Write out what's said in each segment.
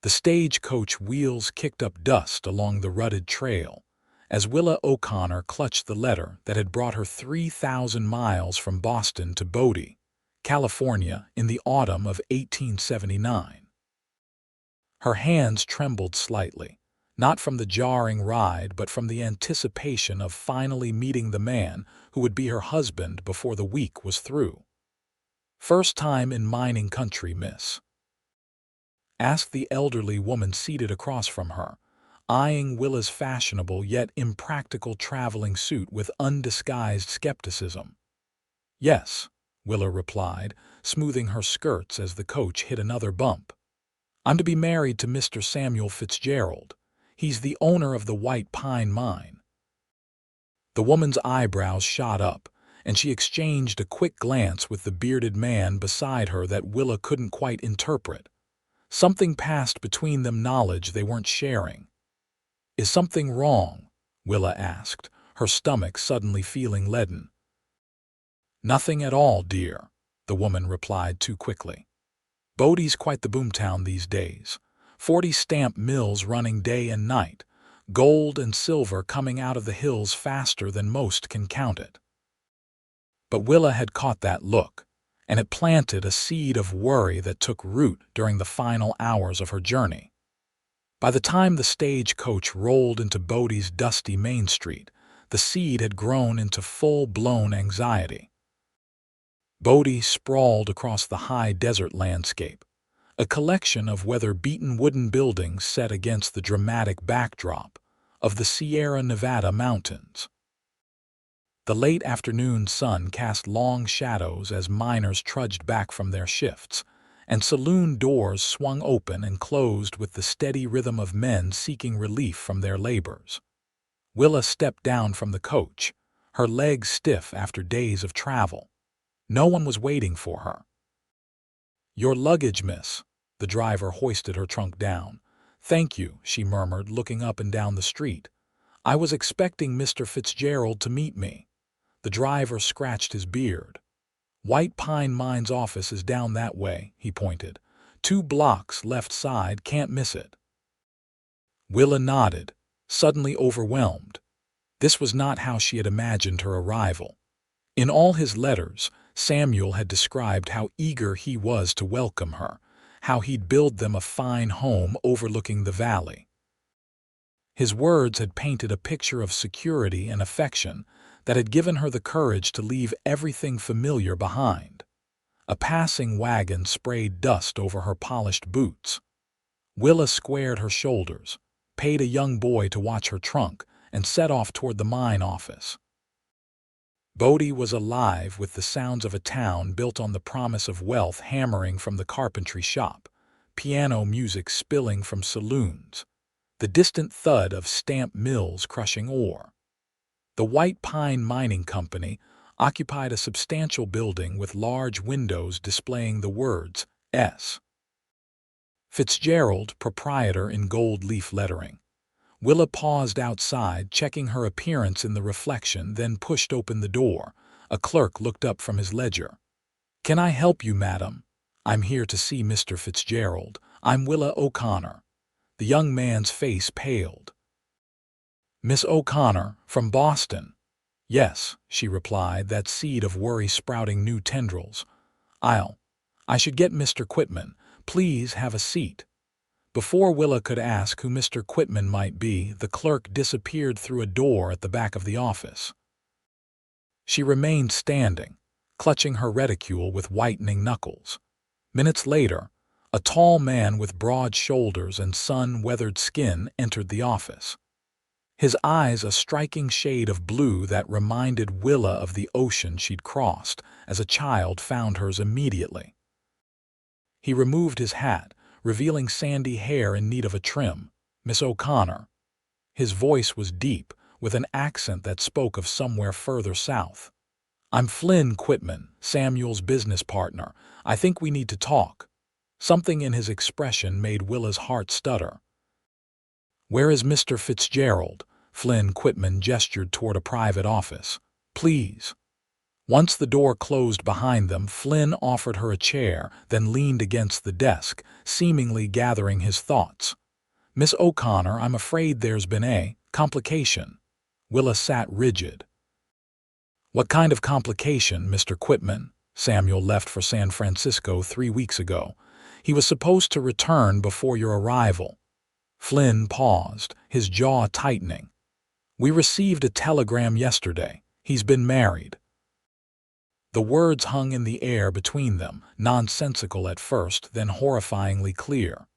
The stagecoach wheels kicked up dust along the rutted trail as Willa O'Connor clutched the letter that had brought her 3,000 miles from Boston to Bodie, California in the autumn of 1879. Her hands trembled slightly, not from the jarring ride but from the anticipation of finally meeting the man who would be her husband before the week was through. "First time in mining country, miss?" asked the elderly woman seated across from her, eyeing Willa's fashionable yet impractical traveling suit with undisguised skepticism. "Yes," Willa replied, smoothing her skirts as the coach hit another bump. "I'm to be married to Mr. Samuel Fitzgerald. He's the owner of the White Pine Mine." The woman's eyebrows shot up, and she exchanged a quick glance with the bearded man beside her that Willa couldn't quite interpret. Something passed between them, knowledge they weren't sharing. "Is something wrong?" Willa asked, her stomach suddenly feeling leaden. "Nothing at all, dear," the woman replied too quickly. "Bodie's quite the boomtown these days. 40 stamp mills running day and night, gold and silver coming out of the hills faster than most can count it." But Willa had caught that look, and it planted a seed of worry that took root during the final hours of her journey. By the time the stagecoach rolled into Bodie's dusty Main Street, the seed had grown into full-blown anxiety. Bodie sprawled across the high desert landscape, a collection of weather-beaten wooden buildings set against the dramatic backdrop of the Sierra Nevada mountains. The late afternoon sun cast long shadows as miners trudged back from their shifts, and saloon doors swung open and closed with the steady rhythm of men seeking relief from their labors. Willa stepped down from the coach, her legs stiff after days of travel. No one was waiting for her. "Your luggage, miss." The driver hoisted her trunk down. "Thank you," she murmured, looking up and down the street. "I was expecting Mr. Fitzgerald to meet me." The driver scratched his beard. "White Pine Mine's office is down that way," he pointed. 2 blocks left side, can't miss it." Willa nodded, suddenly overwhelmed. This was not how she had imagined her arrival. In all his letters, Samuel had described how eager he was to welcome her, how he'd build them a fine home overlooking the valley. His words had painted a picture of security and affection that had given her the courage to leave everything familiar behind. A passing wagon sprayed dust over her polished boots. Willa squared her shoulders, paid a young boy to watch her trunk, and set off toward the mine office. Bodie was alive with the sounds of a town built on the promise of wealth hammering from the carpentry shop, piano music spilling from saloons, the distant thud of stamp mills crushing ore. The White Pine Mining Company occupied a substantial building with large windows displaying the words S. Fitzgerald, proprietor, in gold leaf lettering. Willa paused outside, checking her appearance in the reflection, then pushed open the door. A clerk looked up from his ledger. "Can I help you, madam?" "I'm here to see Mr. Fitzgerald. I'm Willa O'Connor." The young man's face paled. "Miss O'Connor, from Boston?" "Yes," she replied, that seed of worry sprouting new tendrils. I should get Mr. Quitman. Please have a seat." Before Willa could ask who Mr. Quitman might be, the clerk disappeared through a door at the back of the office. She remained standing, clutching her reticule with whitening knuckles. Minutes later, a tall man with broad shoulders and sun-weathered skin entered the office. His eyes a striking shade of blue that reminded Willa of the ocean she'd crossed as a child, found hers immediately. He removed his hat, revealing sandy hair in need of a trim. "Miss O'Connor." His voice was deep, with an accent that spoke of somewhere further south. "I'm Flynn Quitman, Samuel's business partner. I think we need to talk." Something in his expression made Willa's heart stutter. "Where is Mr. Fitzgerald?" Flynn Quitman gestured toward a private office. "Please." Once the door closed behind them, Flynn offered her a chair, then leaned against the desk, seemingly gathering his thoughts. "Miss O'Connor, I'm afraid there's been a complication." Willa sat rigid. "What kind of complication, Mr. Quitman?" "Samuel left for San Francisco 3 weeks ago. He was supposed to return before your arrival." Flynn paused, his jaw tightening. "We received a telegram yesterday. He's been married." The words hung in the air between them, nonsensical at first, then horrifyingly clear.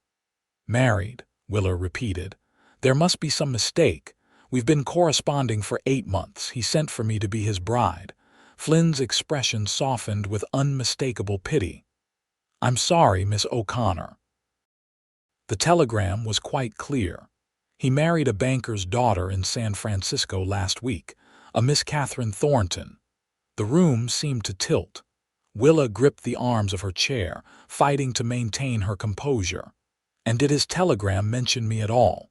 "Married," Willa repeated. "There must be some mistake. We've been corresponding for 8 months. He sent for me to be his bride." Flynn's expression softened with unmistakable pity. "I'm sorry, Miss O'Connor." The telegram was quite clear. He married a banker's daughter in San Francisco last week, a Miss Catherine Thornton. The room seemed to tilt. Willa gripped the arms of her chair, fighting to maintain her composure. "And did his telegram mention me at all?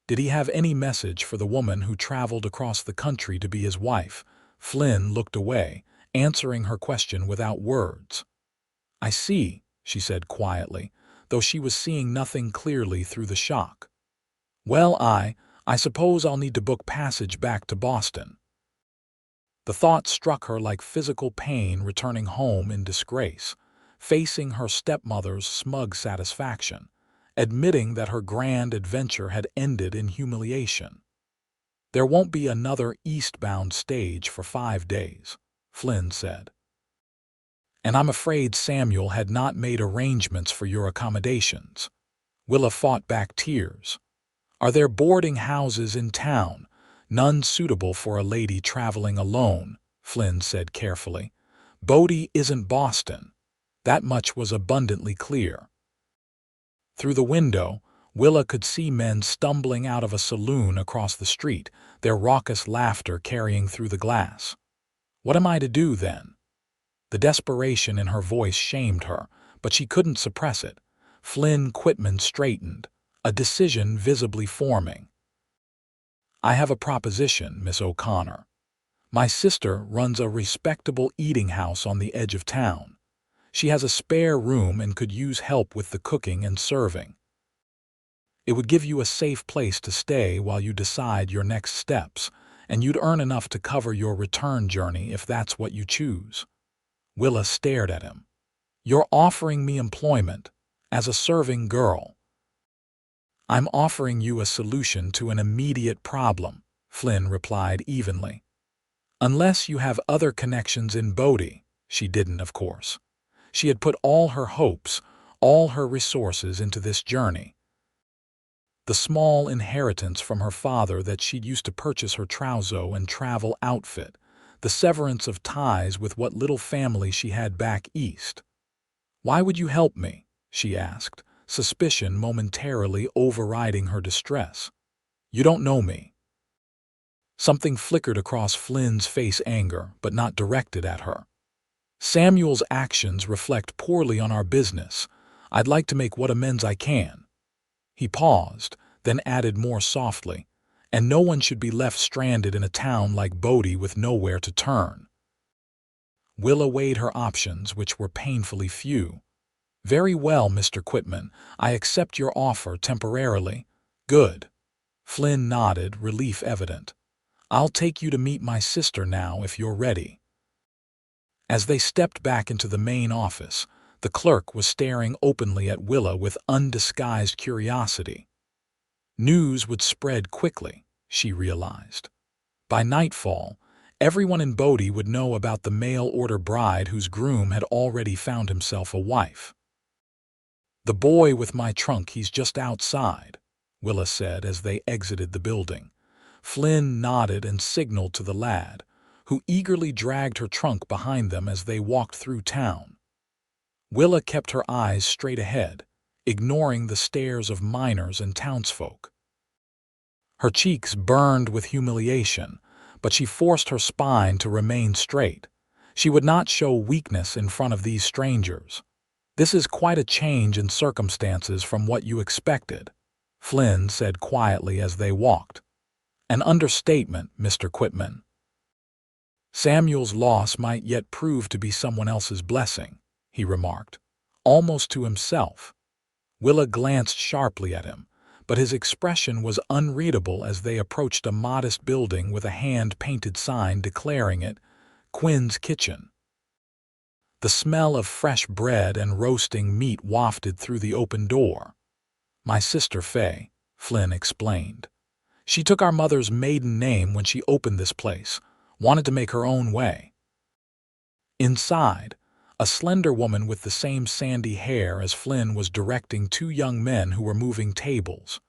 Did he have any message for the woman who traveled across the country to be his wife?" Flynn looked away, answering her question without words. "I see," she said quietly, though she was seeing nothing clearly through the shock. "Well, I suppose I'll need to book passage back to Boston." The thought struck her like physical pain, returning home in disgrace, facing her stepmother's smug satisfaction, admitting that her grand adventure had ended in humiliation. "There won't be another eastbound stage for 5 days," Flynn said. "And I'm afraid Samuel had not made arrangements for your accommodations." Willa fought back tears. "Are there boarding houses in town?" "None suitable for a lady traveling alone," Flynn said carefully. "Bodie isn't Boston." That much was abundantly clear. Through the window, Willa could see men stumbling out of a saloon across the street, their raucous laughter carrying through the glass. "What am I to do, then?" The desperation in her voice shamed her, but she couldn't suppress it. Flynn Quitman straightened, a decision visibly forming. "I have a proposition, Miss O'Connor. My sister runs a respectable eating house on the edge of town. She has a spare room and could use help with the cooking and serving. It would give you a safe place to stay while you decide your next steps, and you'd earn enough to cover your return journey if that's what you choose." Willa stared at him. "You're offering me employment as a serving girl?" "I'm offering you a solution to an immediate problem," Flynn replied evenly. "Unless you have other connections in Bodie." She didn't, of course. She had put all her hopes, all her resources into this journey. The small inheritance from her father that she'd used to purchase her trousseau and travel outfit, the severance of ties with what little family she had back east. "Why would you help me?" she asked, suspicion momentarily overriding her distress. "You don't know me." Something flickered across Flynn's face, anger, but not directed at her. "Samuel's actions reflect poorly on our business. I'd like to make what amends I can." He paused, then added more softly, "And no one should be left stranded in a town like Bodie with nowhere to turn." Willa weighed her options, which were painfully few. "Very well, Mr. Quitman, I accept your offer temporarily." "Good." Flynn nodded, relief evident. "I'll take you to meet my sister now if you're ready." As they stepped back into the main office, the clerk was staring openly at Willa with undisguised curiosity. News would spread quickly, she realized. By nightfall, everyone in Bodie would know about the mail-order bride whose groom had already found himself a wife. "The boy with my trunk, he's just outside," Willa said as they exited the building. Flynn nodded and signaled to the lad, who eagerly dragged her trunk behind them as they walked through town. Willa kept her eyes straight ahead, ignoring the stares of miners and townsfolk. Her cheeks burned with humiliation, but she forced her spine to remain straight. She would not show weakness in front of these strangers. "This is quite a change in circumstances from what you expected," Flynn said quietly as they walked. "An understatement, Mr. Quitman." Samuel's loss might yet prove to be someone else's blessing, he remarked, almost to himself. Willa glanced sharply at him, but his expression was unreadable as they approached a modest building with a hand-painted sign declaring it Quinn's Kitchen. The smell of fresh bread and roasting meat wafted through the open door. "My sister Faye," Flynn explained. "She took our mother's maiden name when she opened this place, wanted to make her own way." Inside, a slender woman with the same sandy hair as Flynn was directing two young men who were moving tables.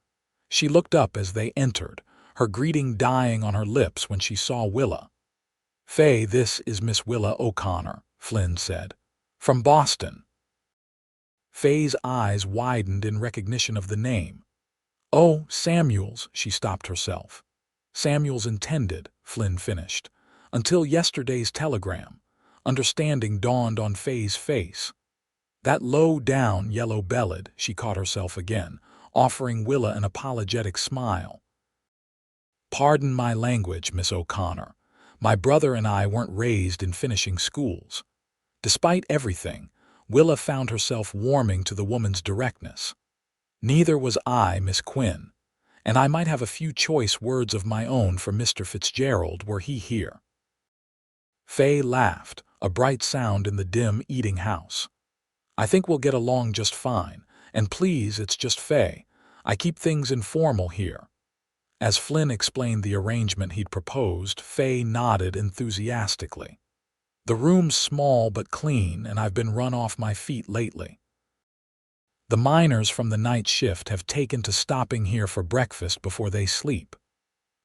She looked up as they entered, her greeting dying on her lips when she saw Willa. "Faye, this is Miss Willa O'Connor," Flynn said. "From Boston." Faye's eyes widened in recognition of the name. "Oh, Samuels," she stopped herself. "Samuels intended," Flynn finished. "Until yesterday's telegram." Understanding dawned on Faye's face. "That low-down, yellow-bellied," she caught herself again, offering Willa an apologetic smile. "Pardon my language, Miss O'Connor. My brother and I weren't raised in finishing schools." Despite everything, Willa found herself warming to the woman's directness. "Neither was I, Miss Quinn, and I might have a few choice words of my own for Mr. Fitzgerald were he here." Faye laughed, a bright sound in the dim eating house. "I think we'll get along just fine, and please, it's just Faye. I keep things informal here." As Flynn explained the arrangement he'd proposed, Faye nodded enthusiastically. "The room's small but clean, and I've been run off my feet lately. The miners from the night shift have taken to stopping here for breakfast before they sleep."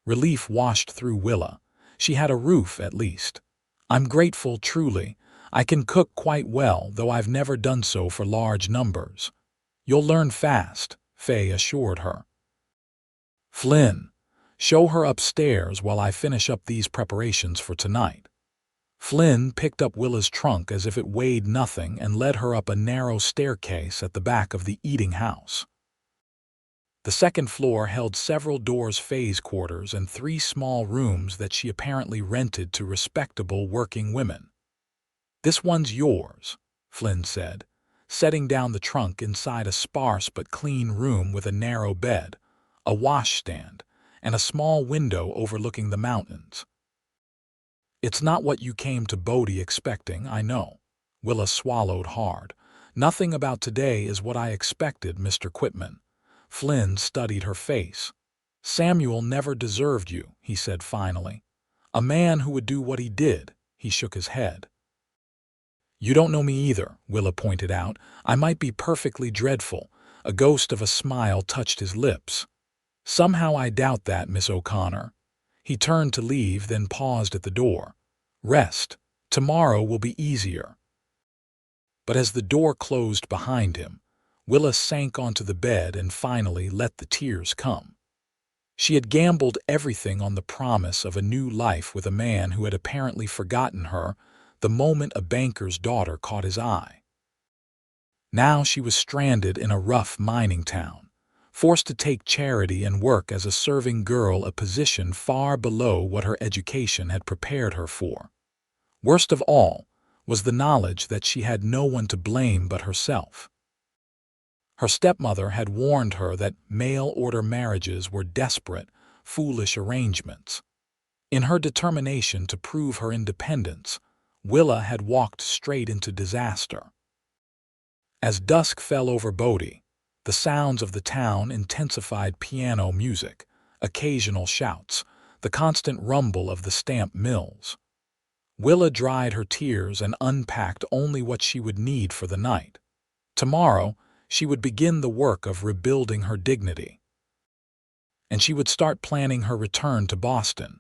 Relief washed through Willa. She had a roof, at least. "I'm grateful, truly. I can cook quite well, though I've never done so for large numbers." "You'll learn fast," Faye assured her. "Flynn, show her upstairs while I finish up these preparations for tonight." Flynn picked up Willa's trunk as if it weighed nothing and led her up a narrow staircase at the back of the eating house. The second floor held several doors Faye's quarters and 3 small rooms that she apparently rented to respectable working women. "This one's yours," Flynn said, setting down the trunk inside a sparse but clean room with a narrow bed, a washstand, and a small window overlooking the mountains. "It's not what you came to Bodie expecting, I know." Willa swallowed hard. "Nothing about today is what I expected, Mr. Quitman." Flynn studied her face. "Samuel never deserved you," he said finally. "A man who would do what he did." He shook his head. "You don't know me either," Willa pointed out. "I might be perfectly dreadful." A ghost of a smile touched his lips. "Somehow I doubt that, Miss O'Connor." He turned to leave, then paused at the door. "Rest. Tomorrow will be easier." But as the door closed behind him, Willa sank onto the bed and finally let the tears come. She had gambled everything on the promise of a new life with a man who had apparently forgotten her the moment a banker's daughter caught his eye. Now she was stranded in a rough mining town, forced to take charity and work as a serving girl, a position far below what her education had prepared her for. Worst of all was the knowledge that she had no one to blame but herself. Her stepmother had warned her that mail-order marriages were desperate, foolish arrangements. In her determination to prove her independence, Willa had walked straight into disaster. As dusk fell over Bodie, the sounds of the town intensified: piano music, occasional shouts, the constant rumble of the stamp mills. Willa dried her tears and unpacked only what she would need for the night. Tomorrow, she would begin the work of rebuilding her dignity. And she would start planning her return to Boston,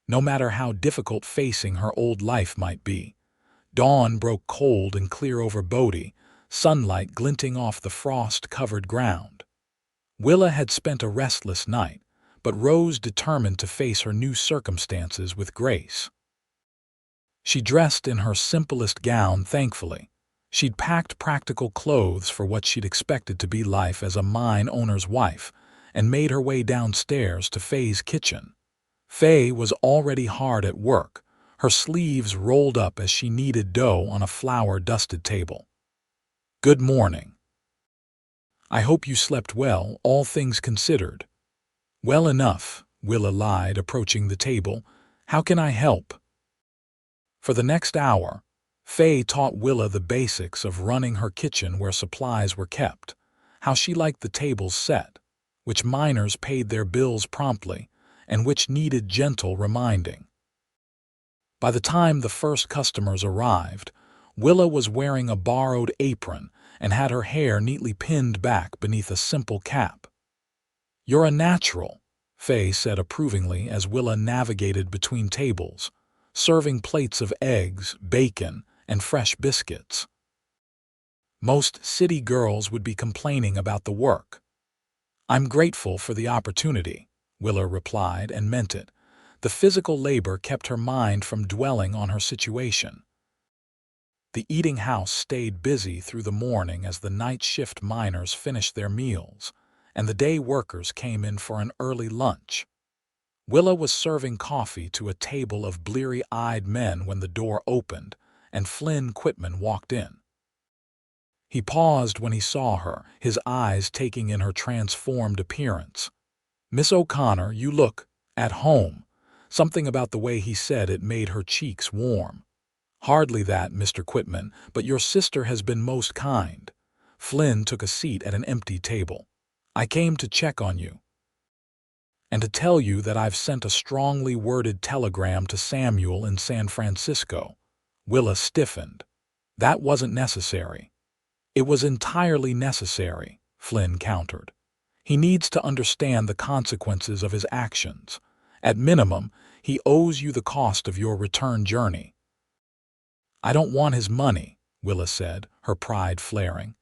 no matter how difficult facing her old life might be. Dawn broke cold and clear over Bodie, sunlight glinting off the frost-covered ground. Willa had spent a restless night, but rose determined to face her new circumstances with grace. She dressed in her simplest gown, thankfully. She'd packed practical clothes for what she'd expected to be life as a mine owner's wife, and made her way downstairs to Faye's kitchen. Faye was already hard at work, her sleeves rolled up as she kneaded dough on a flour-dusted table. "Good morning. I hope you slept well, all things considered." "Well enough," Willa lied, approaching the table. "How can I help?" For the next hour, Faye taught Willa the basics of running her kitchen where supplies were kept, how she liked the tables set, which miners paid their bills promptly, and which needed gentle reminding. By the time the first customers arrived, Willa was wearing a borrowed apron and had her hair neatly pinned back beneath a simple cap. "You're a natural," Faye said approvingly as Willa navigated between tables, serving plates of eggs, bacon, and fresh biscuits. Most city girls would be complaining about the work. "I'm grateful for the opportunity," Willa replied, and meant it. The physical labor kept her mind from dwelling on her situation. The eating house stayed busy through the morning as the night shift miners finished their meals, and the day workers came in for an early lunch. Willa was serving coffee to a table of bleary-eyed men when the door opened, and Flynn Quitman walked in. He paused when he saw her, his eyes taking in her transformed appearance. "Miss O'Connor, you look at home." Something about the way he said it made her cheeks warm. "Hardly that, Mr. Quitman, but your sister has been most kind." Flynn took a seat at an empty table. "I came to check on you, and to tell you that I've sent a strongly worded telegram to Samuel in San Francisco." Willa stiffened. "That wasn't necessary." "It was entirely necessary," Flynn countered. "He needs to understand the consequences of his actions. At minimum, he owes you the cost of your return journey." "I don't want his money," Willa said, her pride flaring.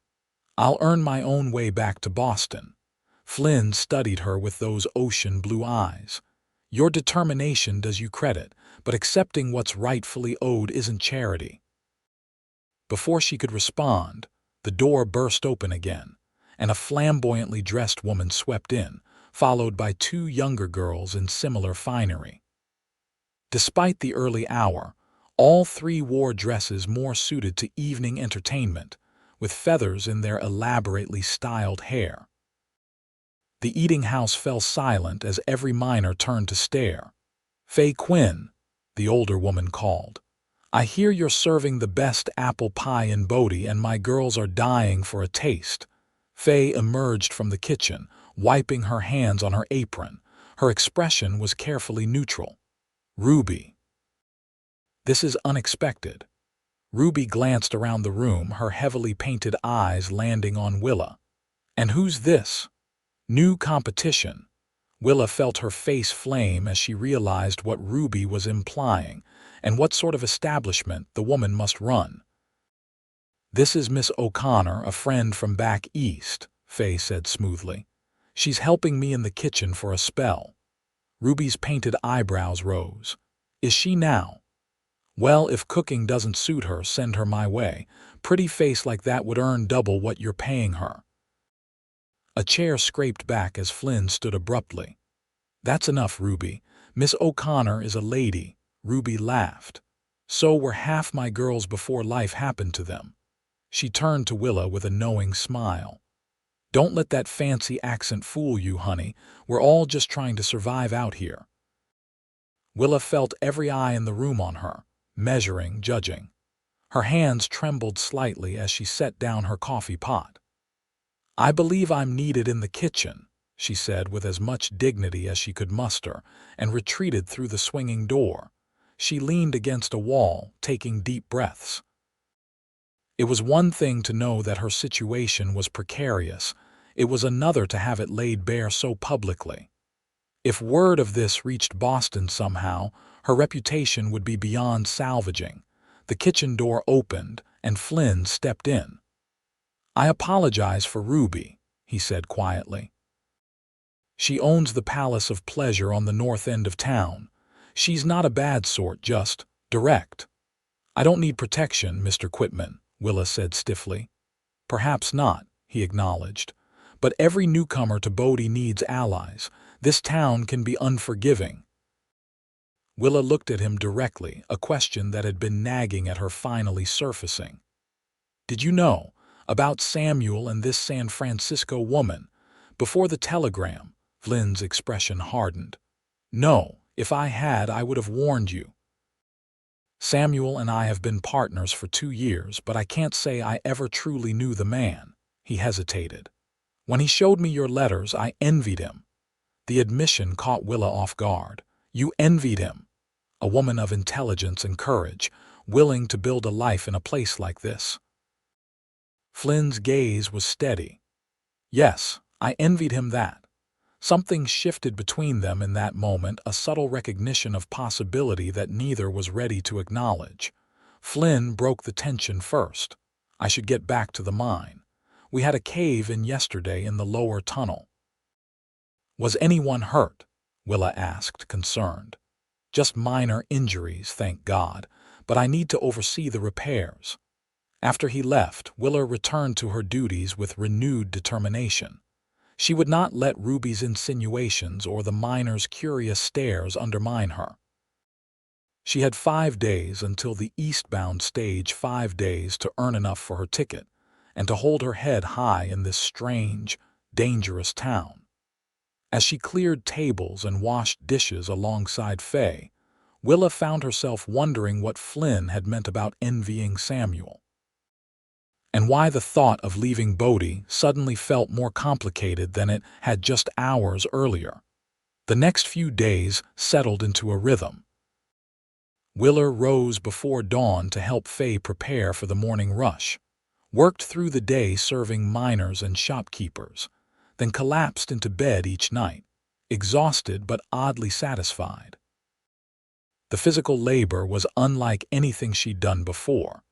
"I'll earn my own way back to Boston." Flynn studied her with those ocean blue eyes. "Your determination does you credit, but accepting what's rightfully owed isn't charity." Before she could respond, the door burst open again, and a flamboyantly dressed woman swept in, followed by two younger girls in similar finery. Despite the early hour, all three wore dresses more suited to evening entertainment, with feathers in their elaborately styled hair. The eating house fell silent as every miner turned to stare. "Faye Quinn," the older woman called. "I hear you're serving the best apple pie in Bodie and my girls are dying for a taste." Faye emerged from the kitchen, wiping her hands on her apron. Her expression was carefully neutral. "Ruby." "This is unexpected." Ruby glanced around the room, her heavily painted eyes landing on Willa. "And who's this?" "New competition." Willa felt her face flame as she realized what Ruby was implying and what sort of establishment the woman must run. "This is Miss O'Connor, a friend from back east," Faye said smoothly. "She's helping me in the kitchen for a spell." Ruby's painted eyebrows rose. "Is she now?" "Well, if cooking doesn't suit her, send her my way. Pretty face like that would earn double what you're paying her." A chair scraped back as Flynn stood abruptly. "That's enough, Ruby. Miss O'Connor is a lady." Ruby laughed. "So were half my girls before life happened to them." She turned to Willa with a knowing smile. "Don't let that fancy accent fool you, honey. We're all just trying to survive out here." Willa felt every eye in the room on her, measuring, judging. Her hands trembled slightly as she set down her coffee pot. "I believe I'm needed in the kitchen," she said with as much dignity as she could muster, and retreated through the swinging door. She leaned against a wall, taking deep breaths. It was one thing to know that her situation was precarious. It was another to have it laid bare so publicly. If word of this reached Boston somehow, her reputation would be beyond salvaging. The kitchen door opened, and Flynn stepped in. "I apologize for Ruby," he said quietly. "She owns the Palace of Pleasure on the north end of town. She's not a bad sort, just direct." "I don't need protection, Mr. Quitman," Willa said stiffly. "Perhaps not," he acknowledged. "But every newcomer to Bodie needs allies. This town can be unforgiving." Willa looked at him directly, a question that had been nagging at her finally surfacing. "Did you know about Samuel and this San Francisco woman?" Before the telegram, Flynn's expression hardened. "No, if I had, I would have warned you. Samuel and I have been partners for 2 years, but I can't say I ever truly knew the man." He hesitated. "When he showed me your letters, I envied him." The admission caught Willa off guard. "You envied him?" A woman of intelligence and courage, willing to build a life in a place like this. Flynn's gaze was steady. "Yes, I envied him that." Something shifted between them in that moment, a subtle recognition of possibility that neither was ready to acknowledge. Flynn broke the tension first. "I should get back to the mine. We had a cave-in yesterday in the lower tunnel." "Was anyone hurt?" Willa asked, concerned. "Just minor injuries, thank God, but I need to oversee the repairs." After he left, Willa returned to her duties with renewed determination. She would not let Ruby's insinuations or the miner's curious stares undermine her. She had 5 days until the eastbound stage, 5 days to earn enough for her ticket and to hold her head high in this strange, dangerous town. As she cleared tables and washed dishes alongside Faye, Willa found herself wondering what Flynn had meant about envying Samuel, and why the thought of leaving Bodie suddenly felt more complicated than it had just hours earlier. The next few days settled into a rhythm. Willa rose before dawn to help Faye prepare for the morning rush, worked through the day serving miners and shopkeepers, then collapsed into bed each night, exhausted but oddly satisfied. The physical labor was unlike anything she'd done before,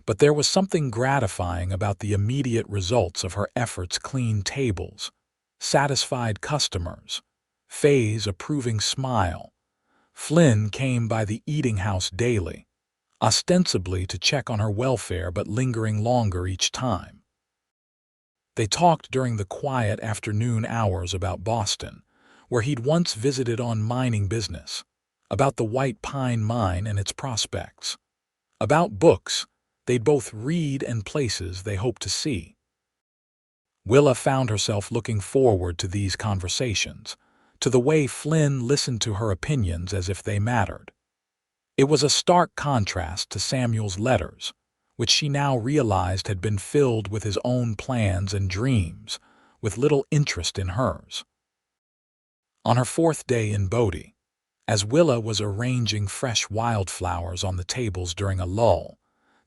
but there was something gratifying about the immediate results of her efforts: clean tables, satisfied customers, Faye's approving smile. Flynn came by the eating house daily, ostensibly to check on her welfare but lingering longer each time. They talked during the quiet afternoon hours about Boston, where he'd once visited on mining business, about the White Pine Mine and its prospects, about books they'd both read and places they hoped to see. Willa found herself looking forward to these conversations, to the way Flynn listened to her opinions as if they mattered. It was a stark contrast to Samuel's letters, which she now realized had been filled with his own plans and dreams, with little interest in hers. On her 4th day in Bodie, as Willa was arranging fresh wildflowers on the tables during a lull,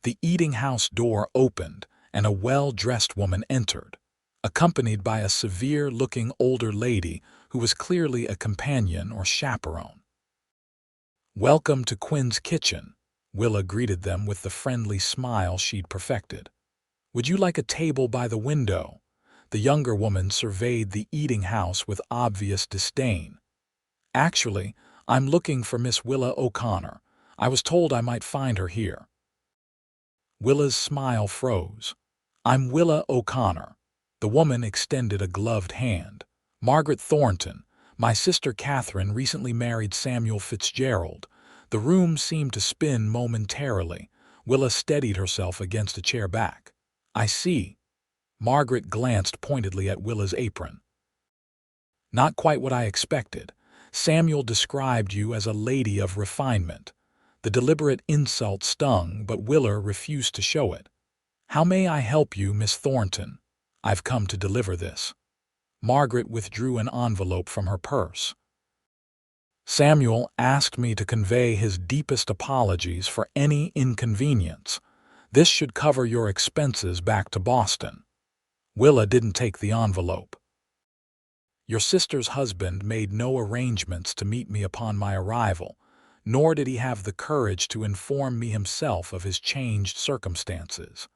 the eating house door opened and a well-dressed woman entered, accompanied by a severe-looking older lady who was clearly a companion or chaperone. "Welcome to Quinn's Kitchen," Willa greeted them with the friendly smile she'd perfected. "Would you like a table by the window?" The younger woman surveyed the eating house with obvious disdain. "Actually, I'm looking for Miss Willa O'Connor. I was told I might find her here." Willa's smile froze. "I'm Willa O'Connor." The woman extended a gloved hand. "Margaret Thornton. My sister Catherine recently married Samuel Fitzgerald." The room seemed to spin momentarily. Willa steadied herself against a chair back. "I see." Margaret glanced pointedly at Willa's apron. "Not quite what I expected. Samuel described you as a lady of refinement." The deliberate insult stung, but Willa refused to show it. "How may I help you, Miss Thornton? I've come to deliver this." Margaret withdrew an envelope from her purse. "Samuel asked me to convey his deepest apologies for any inconvenience. This should cover your expenses back to Boston." Willa didn't take the envelope. "Your sister's husband made no arrangements to meet me upon my arrival, nor did he have the courage to inform me himself of his changed circumstances.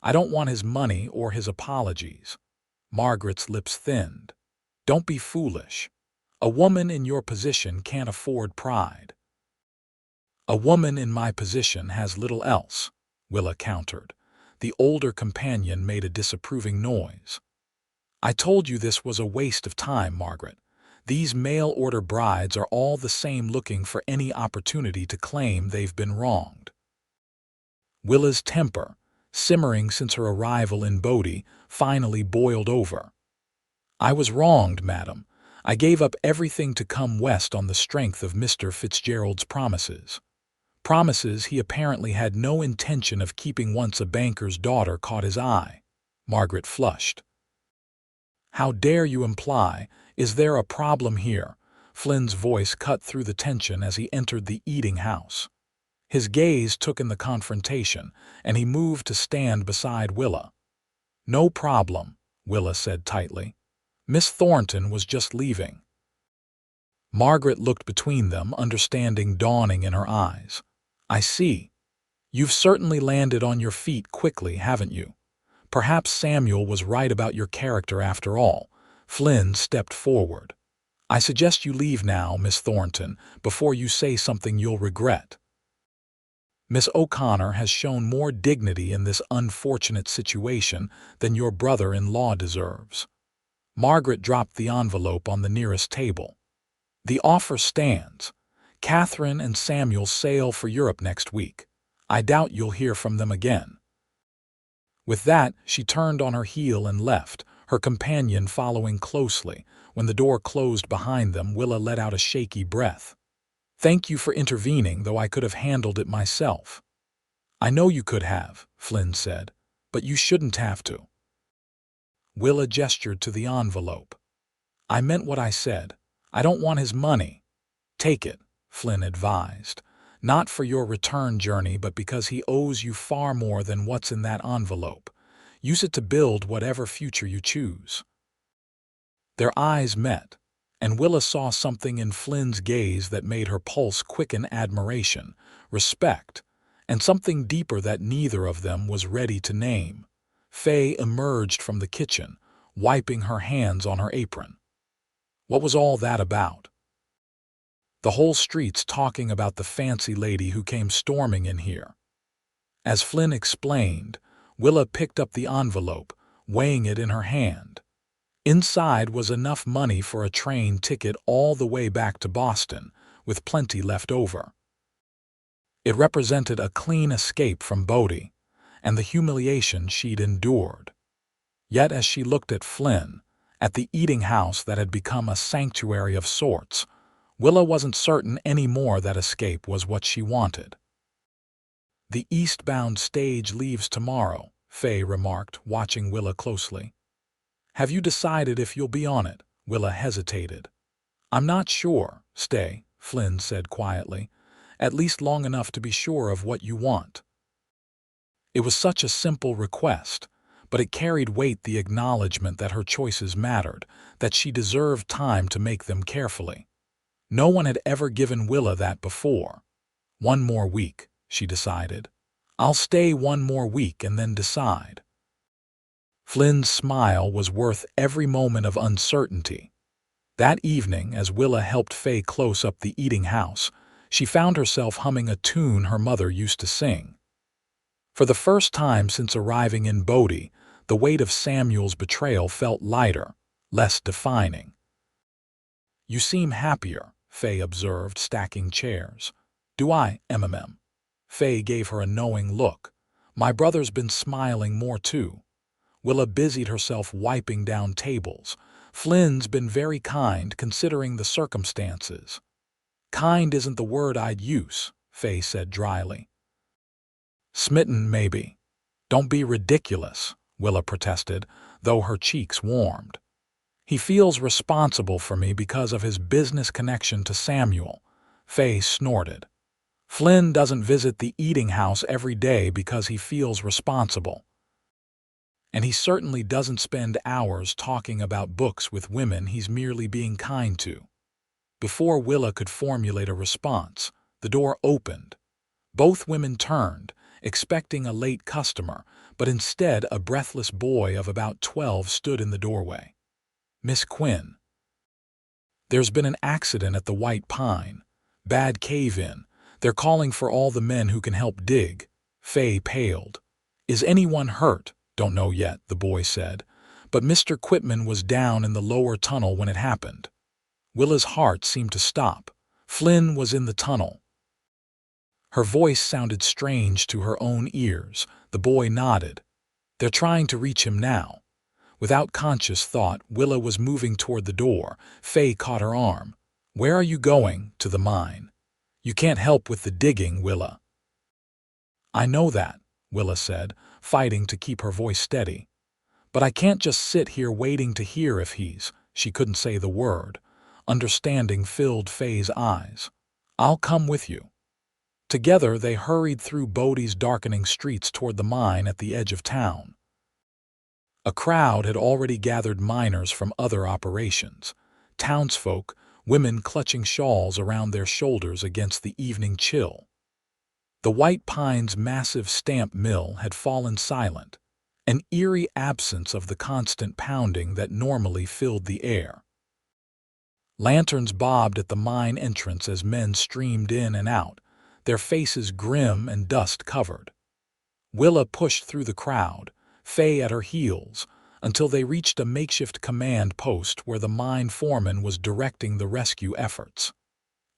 I don't want his money or his apologies." Margaret's lips thinned. "Don't be foolish. A woman in your position can't afford pride." "A woman in my position has little else," Willa countered. The older companion made a disapproving noise. "I told you this was a waste of time, Margaret. These mail-order brides are all the same, looking for any opportunity to claim they've been wronged. Willa's temper, simmering since her arrival in Bodie, finally boiled over. "I was wronged, madam. I gave up everything to come west on the strength of Mr. Fitzgerald's promises. Promises he apparently had no intention of keeping once a banker's daughter caught his eye." Margaret flushed. "How dare you imply? Is there a problem here?" Flynn's voice cut through the tension as he entered the eating house. His gaze took in the confrontation, and he moved to stand beside Willa. "No problem," Willa said tightly. "Miss Thornton was just leaving." Margaret looked between them, understanding dawning in her eyes. "I see. You've certainly landed on your feet quickly, haven't you? Perhaps Samuel was right about your character after all." Flynn stepped forward. "I suggest you leave now, Miss Thornton, before you say something you'll regret. Miss O'Connor has shown more dignity in this unfortunate situation than your brother-in-law deserves." Margaret dropped the envelope on the nearest table. "The offer stands. Catherine and Samuel sail for Europe next week. I doubt you'll hear from them again." With that, she turned on her heel and left, her companion following closely. When the door closed behind them, Willa let out a shaky breath. "Thank you for intervening, though I could have handled it myself." "I know you could have," Flynn said, "but you shouldn't have to." Willa gestured to the envelope. "I meant what I said. I don't want his money." "Take it," Flynn advised. "Not for your return journey, but because he owes you far more than what's in that envelope. Use it to build whatever future you choose." Their eyes met, and Willa saw something in Flynn's gaze that made her pulse quicken: admiration, respect, and something deeper that neither of them was ready to name. Faye emerged from the kitchen, wiping her hands on her apron. What was all that about? The whole street's talking about the fancy lady who came storming in here. As Flynn explained, Willa picked up the envelope, weighing it in her hand. Inside was enough money for a train ticket all the way back to Boston, with plenty left over. It represented a clean escape from Bodie and the humiliation she'd endured. Yet as she looked at Flynn, at the eating house that had become a sanctuary of sorts, Willa wasn't certain anymore that escape was what she wanted. "The eastbound stage leaves tomorrow," Faye remarked, watching Willa closely. "Have you decided if you'll be on it?" Willa hesitated. "I'm not sure. Stay," Flynn said quietly. "At least long enough to be sure of what you want." It was such a simple request, but it carried weight: the acknowledgement that her choices mattered, that she deserved time to make them carefully. No one had ever given Willa that before. "One more week," she decided. "I'll stay one more week and then decide." Flynn's smile was worth every moment of uncertainty. That evening, as Willa helped Faye close up the eating house, she found herself humming a tune her mother used to sing. For the first time since arriving in Bodie, the weight of Samuel's betrayal felt lighter, less defining. "You seem happier," Faye observed, stacking chairs. "Do I, MMM?" Faye gave her a knowing look. "My brother's been smiling more too." Willa busied herself wiping down tables. "Flynn's been very kind, considering the circumstances." "Kind isn't the word I'd use," Faye said dryly. "Smitten, maybe." "Don't be ridiculous," Willa protested, though her cheeks warmed. "He feels responsible for me because of his business connection to Samuel," Faye snorted. "Flynn doesn't visit the eating house every day because he feels responsible. And he certainly doesn't spend hours talking about books with women he's merely being kind to." Before Willa could formulate a response, the door opened. Both women turned, expecting a late customer, but instead a breathless boy of about 12 stood in the doorway. "Miss Quinn." "There's been an accident at the White Pine. Bad cave-in. They're calling for all the men who can help dig." Faye paled. "Is anyone hurt?" "Don't know yet," the boy said, "but Mr. Quitman was down in the lower tunnel when it happened." Willa's heart seemed to stop. Flynn was in the tunnel. Her voice sounded strange to her own ears. The boy nodded. They're trying to reach him now. Without conscious thought, Willa was moving toward the door. Faye caught her arm. Where are you going? To the mine. You can't help with the digging, Willa. I know that, Willa said, fighting to keep her voice steady. But I can't just sit here waiting to hear if he's— She couldn't say the word. Understanding filled Faye's eyes. I'll come with you. Together they hurried through Bodie's darkening streets toward the mine at the edge of town. A crowd had already gathered miners from other operations. Townsfolk, women clutching shawls around their shoulders against the evening chill. The White Pines' massive stamp mill had fallen silent, an eerie absence of the constant pounding that normally filled the air. Lanterns bobbed at the mine entrance as men streamed in and out, their faces grim and dust-covered. Willa pushed through the crowd, Faye at her heels, until they reached a makeshift command post where the mine foreman was directing the rescue efforts.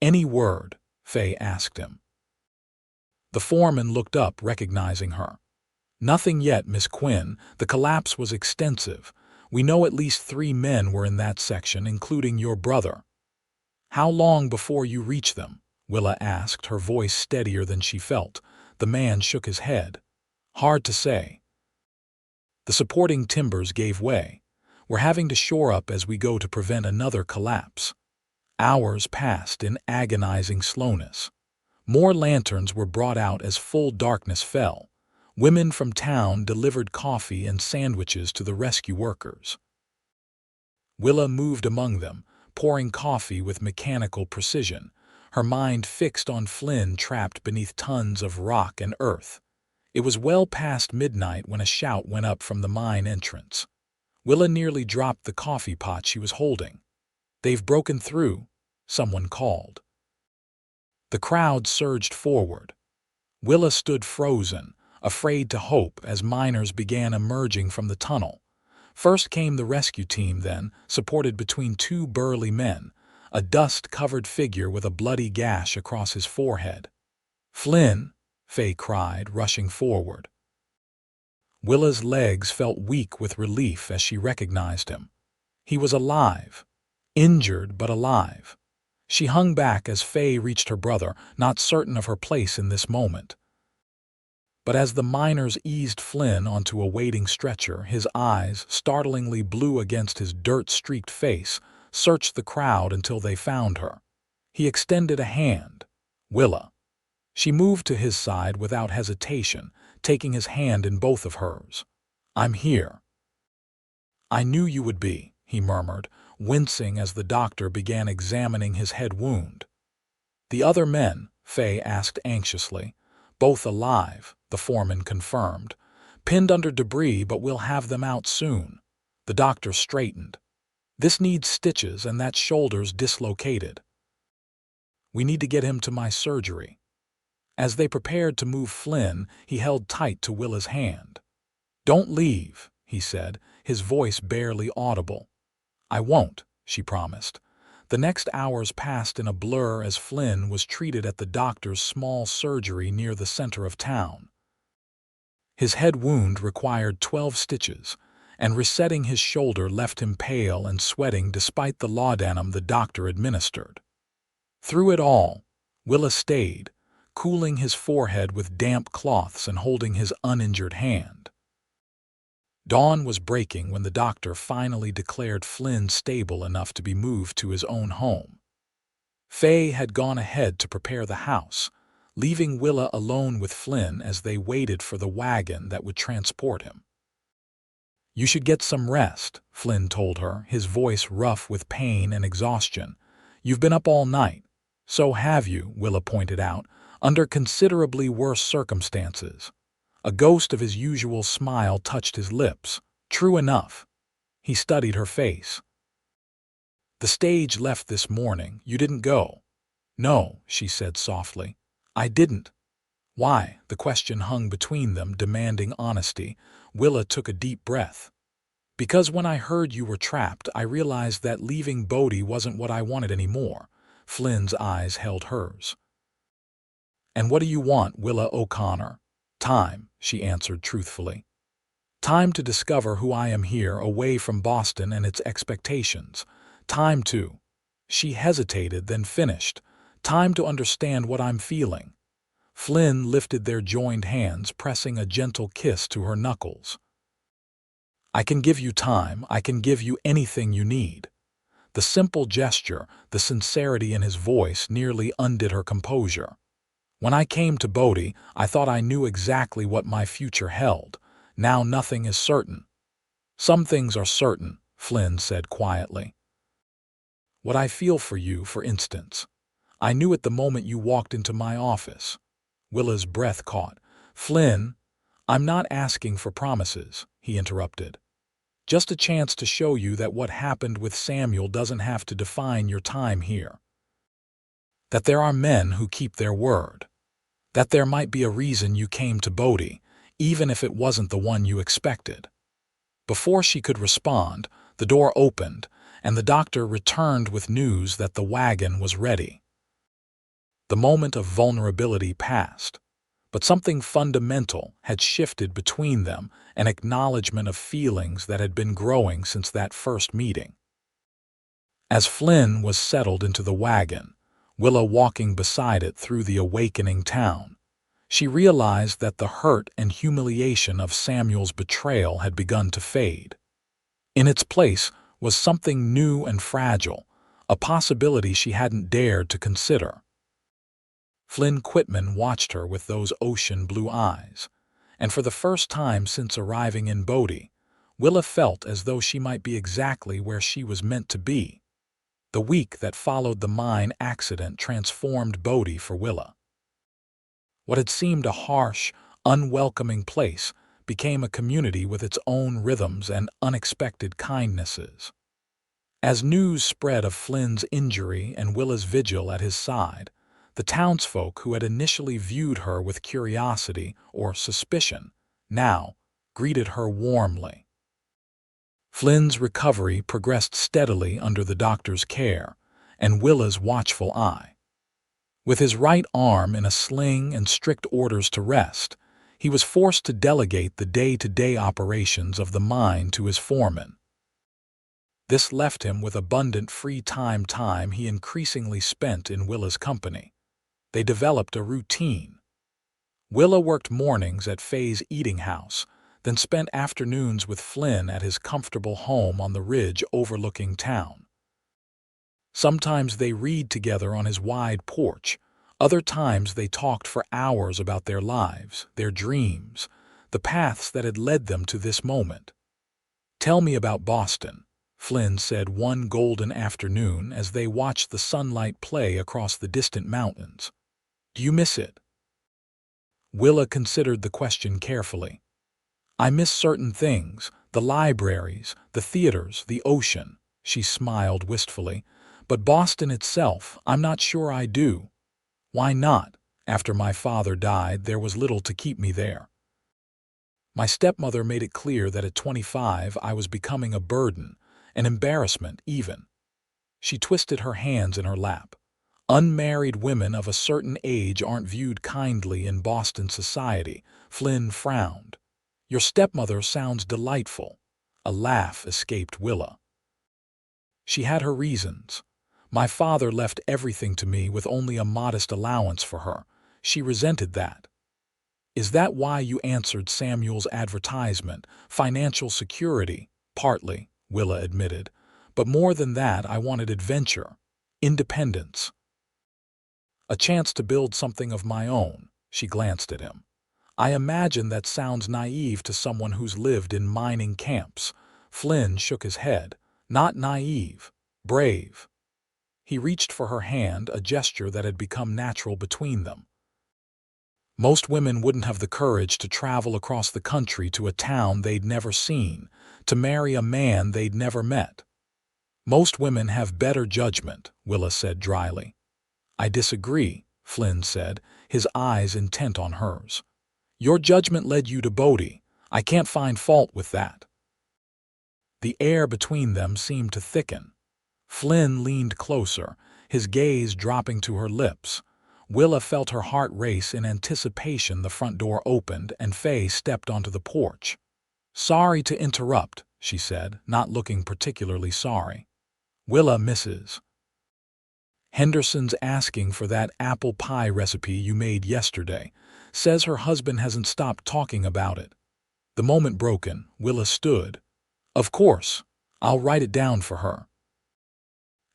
"Any word?" Faye asked him. The foreman looked up, recognizing her. "Nothing yet, Miss Quinn. The collapse was extensive. We know at least 3 men were in that section, including your brother." "How long before you reach them?" Willa asked, her voice steadier than she felt. The man shook his head. "Hard to say. The supporting timbers gave way. We're having to shore up as we go to prevent another collapse." Hours passed in agonizing slowness. More lanterns were brought out as full darkness fell. Women from town delivered coffee and sandwiches to the rescue workers. Willa moved among them, pouring coffee with mechanical precision, her mind fixed on Flynn trapped beneath tons of rock and earth. It was well past midnight when a shout went up from the mine entrance. Willa nearly dropped the coffee pot she was holding. "They've broken through," someone called. The crowd surged forward. Willa stood frozen, afraid to hope as miners began emerging from the tunnel. First came the rescue team then, supported between 2 burly men, a dust-covered figure with a bloody gash across his forehead. "Flynn!" Faye cried, rushing forward. Willa's legs felt weak with relief as she recognized him. He was alive. Injured, but alive. She hung back as Faye reached her brother, not certain of her place in this moment. But as the miners eased Flynn onto a waiting stretcher, his eyes, startlingly blue against his dirt-streaked face, searched the crowd until they found her. He extended a hand. "Willa." She moved to his side without hesitation, taking his hand in both of hers. "I'm here." "I knew you would be," he murmured, wincing as the doctor began examining his head wound. "The other men?" Faye asked anxiously. "Both alive," the foreman confirmed. "Pinned under debris, but we'll have them out soon." The doctor straightened. "This needs stitches and that shoulder's dislocated. We need to get him to my surgery." As they prepared to move Flynn, he held tight to Willa's hand. "Don't leave," he said, his voice barely audible. "I won't," she promised. The next hours passed in a blur as Flynn was treated at the doctor's small surgery near the center of town. His head wound required 12 stitches, and resetting his shoulder left him pale and sweating despite the laudanum the doctor administered. Through it all, Willa stayed, cooling his forehead with damp cloths and holding his uninjured hand. Dawn was breaking when the doctor finally declared Flynn stable enough to be moved to his own home. Faye had gone ahead to prepare the house, leaving Willa alone with Flynn as they waited for the wagon that would transport him. "You should get some rest," Flynn told her, his voice rough with pain and exhaustion. "You've been up all night." "So have you," Willa pointed out, "under considerably worse circumstances." A ghost of his usual smile touched his lips. "True enough." He studied her face. "The stage left this morning. You didn't go." "No," she said softly. "I didn't." "Why?" The question hung between them, demanding honesty. Willa took a deep breath. Because when I heard you were trapped, I realized that leaving Bodhi wasn't what I wanted anymore. Flynn's eyes held hers. And what do you want, Willa O'Connor? Time, she answered truthfully. Time to discover who I am here, away from Boston and its expectations. Time to... She hesitated, then finished. Time to understand what I'm feeling. Flynn lifted their joined hands, pressing a gentle kiss to her knuckles. I can give you time. I can give you anything you need. The simple gesture, the sincerity in his voice nearly undid her composure. When I came to Bodhi, I thought I knew exactly what my future held. Now nothing is certain. Some things are certain, Flynn said quietly. What I feel for you, for instance. I knew it the moment you walked into my office. Willa's breath caught. Flynn, I'm not asking for promises, he interrupted. Just a chance to show you that what happened with Samuel doesn't have to define your time here. That there are men who keep their word. That there might be a reason you came to Bodhi, even if it wasn't the one you expected. Before she could respond, the door opened, and the doctor returned with news that the wagon was ready. The moment of vulnerability passed, but something fundamental had shifted between them, an acknowledgement of feelings that had been growing since that first meeting. As Flynn was settled into the wagon, Willa walking beside it through the awakening town, she realized that the hurt and humiliation of Samuel's betrayal had begun to fade. In its place was something new and fragile, a possibility she hadn't dared to consider. Flynn Quitman watched her with those ocean blue eyes, and for the first time since arriving in Bodhi, Willa felt as though she might be exactly where she was meant to be. The week that followed the mine accident transformed Bodhi for Willa. What had seemed a harsh, unwelcoming place became a community with its own rhythms and unexpected kindnesses. As news spread of Flynn's injury and Willa's vigil at his side, the townsfolk who had initially viewed her with curiosity or suspicion now greeted her warmly. Flynn's recovery progressed steadily under the doctor's care and Willa's watchful eye. With his right arm in a sling and strict orders to rest, he was forced to delegate the day-to-day operations of the mine to his foreman. This left him with abundant free time he increasingly spent in Willa's company. They developed a routine. Willa worked mornings at Faye's eating house, then spent afternoons with Flynn at his comfortable home on the ridge overlooking town. Sometimes they read together on his wide porch. Other times they talked for hours about their lives, their dreams, the paths that had led them to this moment. Tell me about Boston, Flynn said one golden afternoon as they watched the sunlight play across the distant mountains. Do you miss it? Willa considered the question carefully. I miss certain things, the libraries, the theaters, the ocean, she smiled wistfully. But Boston itself, I'm not sure I do. Why not? After my father died, there was little to keep me there. My stepmother made it clear that at 25 I was becoming a burden, an embarrassment even. She twisted her hands in her lap. Unmarried women of a certain age aren't viewed kindly in Boston society. Flynn frowned. Your stepmother sounds delightful. A laugh escaped Willa. She had her reasons. My father left everything to me with only a modest allowance for her. She resented that. Is that why you answered Samuel's advertisement? Financial security? Partly, Willa admitted. But more than that, I wanted adventure, independence. A chance to build something of my own, she glanced at him. I imagine that sounds naive to someone who's lived in mining camps. Flynn shook his head. Not naive, brave. He reached for her hand, a gesture that had become natural between them. Most women wouldn't have the courage to travel across the country to a town they'd never seen, to marry a man they'd never met. Most women have better judgment, Willa said dryly. I disagree, Flynn said, his eyes intent on hers. Your judgment led you to Bodhi. I can't find fault with that. The air between them seemed to thicken. Flynn leaned closer, his gaze dropping to her lips. Willa felt her heart race in anticipation. The front door opened and Faye stepped onto the porch. "Sorry to interrupt," she said, not looking particularly sorry. "Willa, Mrs. Henderson's asking for that apple pie recipe you made yesterday. Says her husband hasn't stopped talking about it." The moment broken, Willa stood. "Of course. I'll write it down for her."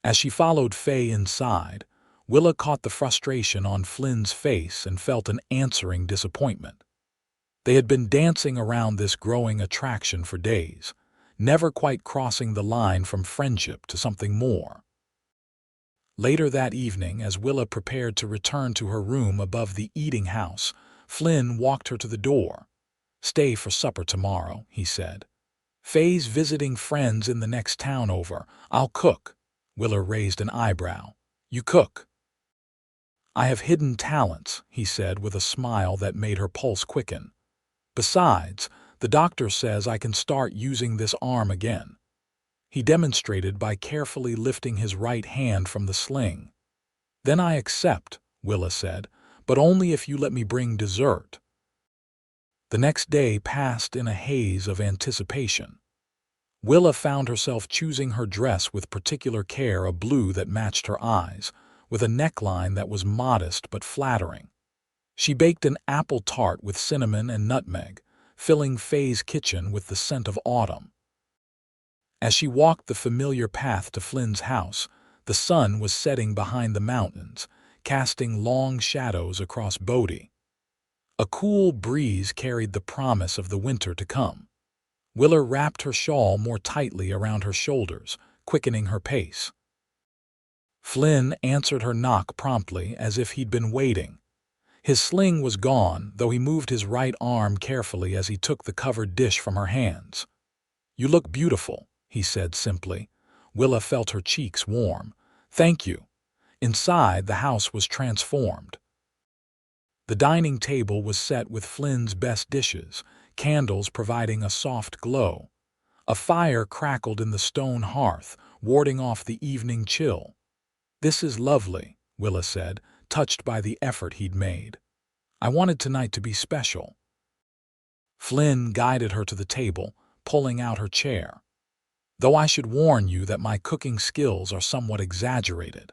As she followed Faye inside, Willa caught the frustration on Flynn's face and felt an answering disappointment. They had been dancing around this growing attraction for days, never quite crossing the line from friendship to something more. Later that evening, as Willa prepared to return to her room above the eating house, Flynn walked her to the door. "Stay for supper tomorrow," he said. "Faye's visiting friends in the next town over. I'll cook." Willa raised an eyebrow. "You cook?" "I have hidden talents," he said with a smile that made her pulse quicken. "Besides, the doctor says I can start using this arm again." He demonstrated by carefully lifting his right hand from the sling. "Then I accept," Willa said, "but only if you let me bring dessert." The next day passed in a haze of anticipation. Willa found herself choosing her dress with particular care, a blue that matched her eyes, with a neckline that was modest but flattering. She baked an apple tart with cinnamon and nutmeg, filling Faye's kitchen with the scent of autumn. As she walked the familiar path to Flynn's house, the sun was setting behind the mountains, casting long shadows across Bodie. A cool breeze carried the promise of the winter to come. Willa wrapped her shawl more tightly around her shoulders, quickening her pace. Flynn answered her knock promptly, as if he'd been waiting. His sling was gone, though he moved his right arm carefully as he took the covered dish from her hands. "You look beautiful," he said simply. Willa felt her cheeks warm. "Thank you." Inside, the house was transformed. The dining table was set with Flynn's best dishes, candles providing a soft glow. A fire crackled in the stone hearth, warding off the evening chill. "This is lovely," Willa said, touched by the effort he'd made. "I wanted tonight to be special." Flynn guided her to the table, pulling out her chair. "Though I should warn you that my cooking skills are somewhat exaggerated."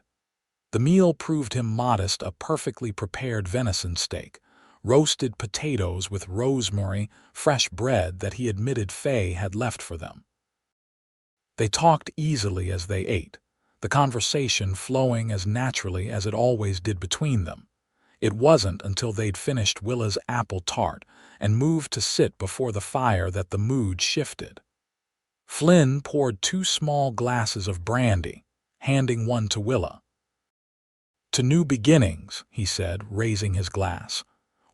The meal proved him modest, a perfectly prepared venison steak, roasted potatoes with rosemary, fresh bread that he admitted Faye had left for them. They talked easily as they ate, the conversation flowing as naturally as it always did between them. It wasn't until they'd finished Willa's apple tart and moved to sit before the fire that the mood shifted. Flynn poured 2 small glasses of brandy, handing one to Willa. "To new beginnings," he said, raising his glass.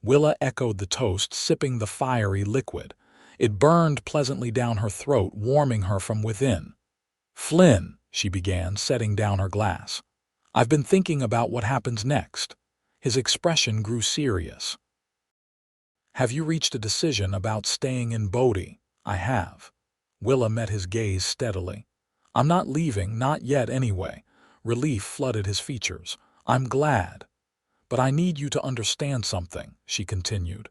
Willa echoed the toast, sipping the fiery liquid. It burned pleasantly down her throat, warming her from within. "Flynn," she began, setting down her glass, "I've been thinking about what happens next." His expression grew serious. "Have you reached a decision about staying in Bodie?" "I have." Willa met his gaze steadily. "I'm not leaving, not yet anyway." Relief flooded his features. "I'm glad. But I need you to understand something," she continued.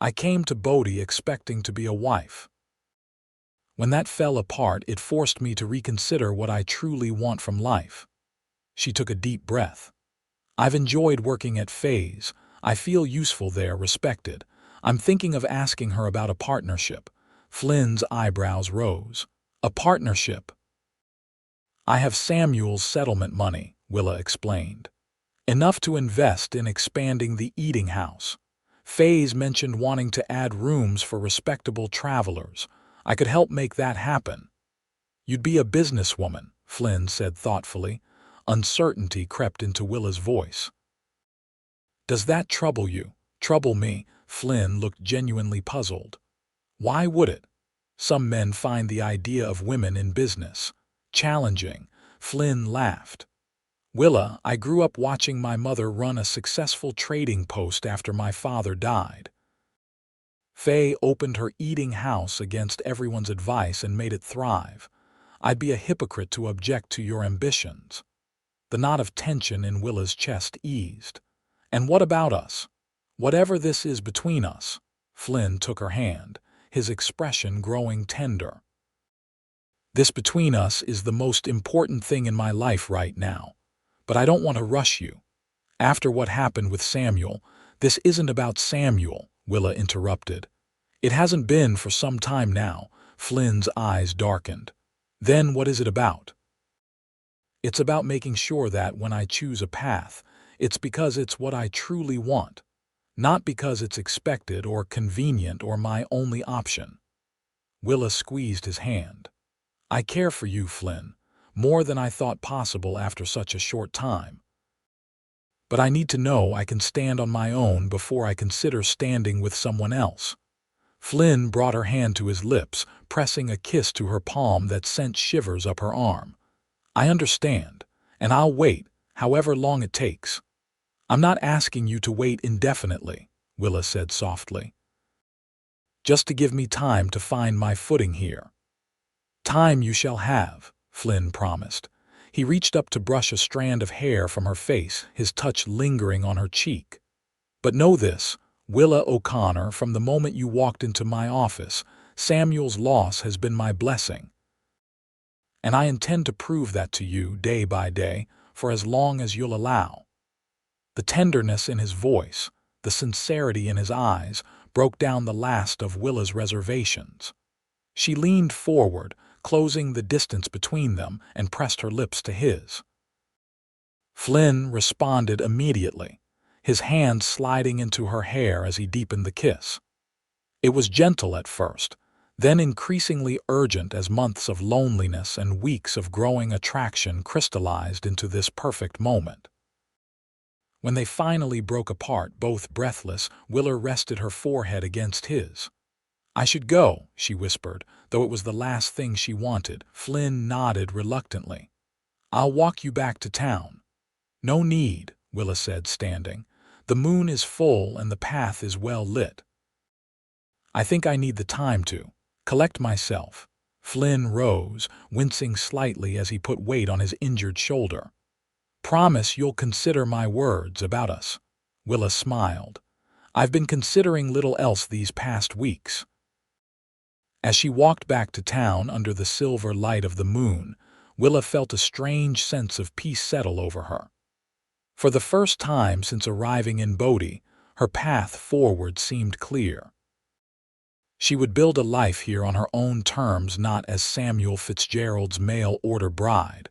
"I came to Bodie expecting to be a wife. When that fell apart, it forced me to reconsider what I truly want from life." She took a deep breath. "I've enjoyed working at Faye's. I feel useful there, respected. I'm thinking of asking her about a partnership." Flynn's eyebrows rose. "A partnership?" "I have Samuel's settlement money," Willa explained. "Enough to invest in expanding the eating house. Faye's mentioned wanting to add rooms for respectable travelers. I could help make that happen." "You'd be a businesswoman," Flynn said thoughtfully. Uncertainty crept into Willa's voice. "Does that trouble you?" "Trouble me?" Flynn looked genuinely puzzled. "Why would it? Some men find the idea of women in business challenging." Flynn laughed. "Willa, I grew up watching my mother run a successful trading post after my father died. Faye opened her eating house against everyone's advice and made it thrive. I'd be a hypocrite to object to your ambitions. The knot of tension in Willa's chest eased. And what about us? Whatever this is between us. Flynn took her hand, his expression growing tender. This between us is the most important thing in my life right now. But I don't want to rush you. After what happened with Samuel, this isn't about Samuel, Willa interrupted. It hasn't been for some time now. Flynn's eyes darkened. Then what is it about? It's about making sure that when I choose a path, it's because it's what I truly want, not because it's expected or convenient or my only option. Willa squeezed his hand. I care for you, Flynn, more than I thought possible after such a short time. But I need to know I can stand on my own before I consider standing with someone else. Flynn brought her hand to his lips, pressing a kiss to her palm that sent shivers up her arm. I understand, and I'll wait, however long it takes. I'm not asking you to wait indefinitely, Willa said softly. Just to give me time to find my footing here. Time you shall have, Flynn promised. He reached up to brush a strand of hair from her face, his touch lingering on her cheek. But know this, Willa O'Connor, from the moment you walked into my office, Samuel's loss has been my blessing. And I intend to prove that to you day by day, for as long as you'll allow. The tenderness in his voice, the sincerity in his eyes, broke down the last of Willa's reservations. She leaned forward, closing the distance between them, and pressed her lips to his. Flynn responded immediately, his hand sliding into her hair as he deepened the kiss. It was gentle at first, then increasingly urgent as months of loneliness and weeks of growing attraction crystallized into this perfect moment. When they finally broke apart, both breathless, Willa rested her forehead against his. I should go, she whispered, though it was the last thing she wanted. Flynn nodded reluctantly. I'll walk you back to town. No need, Willa said, standing. The moon is full and the path is well lit. I think I need the time to collect myself. Flynn rose, wincing slightly as he put weight on his injured shoulder. Promise you'll consider my words about us. Willa smiled. I've been considering little else these past weeks. As she walked back to town under the silver light of the moon, Willa felt a strange sense of peace settle over her. For the first time since arriving in Bodie, her path forward seemed clear. She would build a life here on her own terms, not as Samuel Fitzgerald's mail-order bride,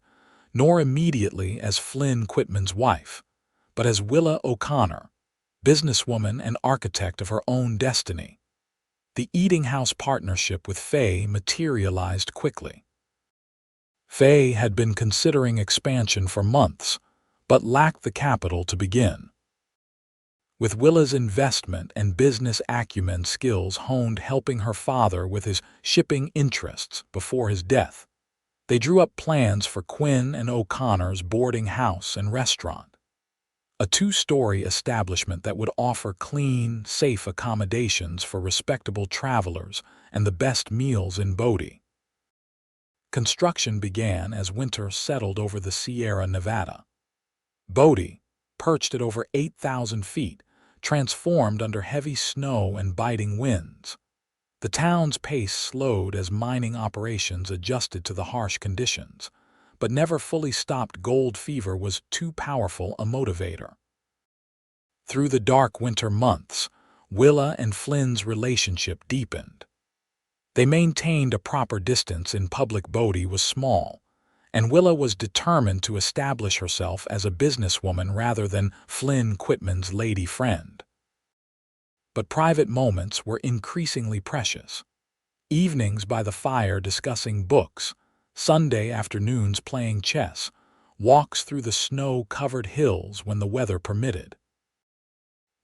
nor immediately as Flynn Quitman's wife, but as Willa O'Connor, businesswoman and architect of her own destiny. The eating house partnership with Faye materialized quickly. Faye had been considering expansion for months, but lacked the capital to begin. With Willa's investment and business acumen skills honed helping her father with his shipping interests before his death, they drew up plans for Quinn and O'Connor's boarding house and restaurant, a two-story establishment that would offer clean, safe accommodations for respectable travelers and the best meals in Bodie. Construction began as winter settled over the Sierra Nevada. Bodie, perched at over 8,000 feet, transformed under heavy snow and biting winds. The town's pace slowed as mining operations adjusted to the harsh conditions, but never fully stopped. Gold fever was too powerful a motivator. Through the dark winter months, Willa and Flynn's relationship deepened. They maintained a proper distance in public. Bodie was small, and Willa was determined to establish herself as a businesswoman rather than Flynn Quitman's lady friend. But private moments were increasingly precious. Evenings by the fire discussing books, Sunday afternoons playing chess, walks through the snow-covered hills when the weather permitted.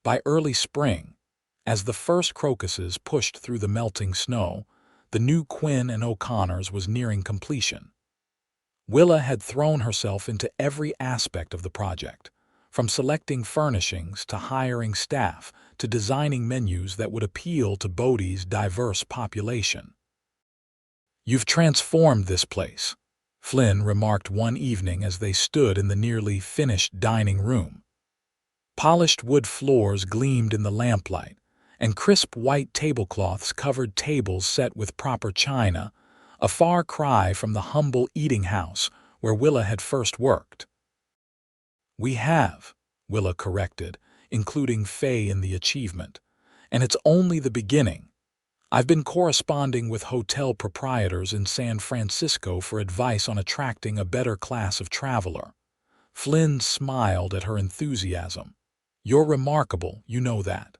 By early spring, as the first crocuses pushed through the melting snow, the new Quinn and O'Connor's was nearing completion. Willa had thrown herself into every aspect of the project, from selecting furnishings to hiring staff to designing menus that would appeal to Bodhi's diverse population. "You've transformed this place," Flynn remarked one evening as they stood in the nearly finished dining room. Polished wood floors gleamed in the lamplight, and crisp white tablecloths covered tables set with proper china, a far cry from the humble eating house where Willa had first worked. "We have," Willa corrected, including Faye in the achievement, "and it's only the beginning. I've been corresponding with hotel proprietors in San Francisco for advice on attracting a better class of traveler." Flynn smiled at her enthusiasm. "You're remarkable, you know that.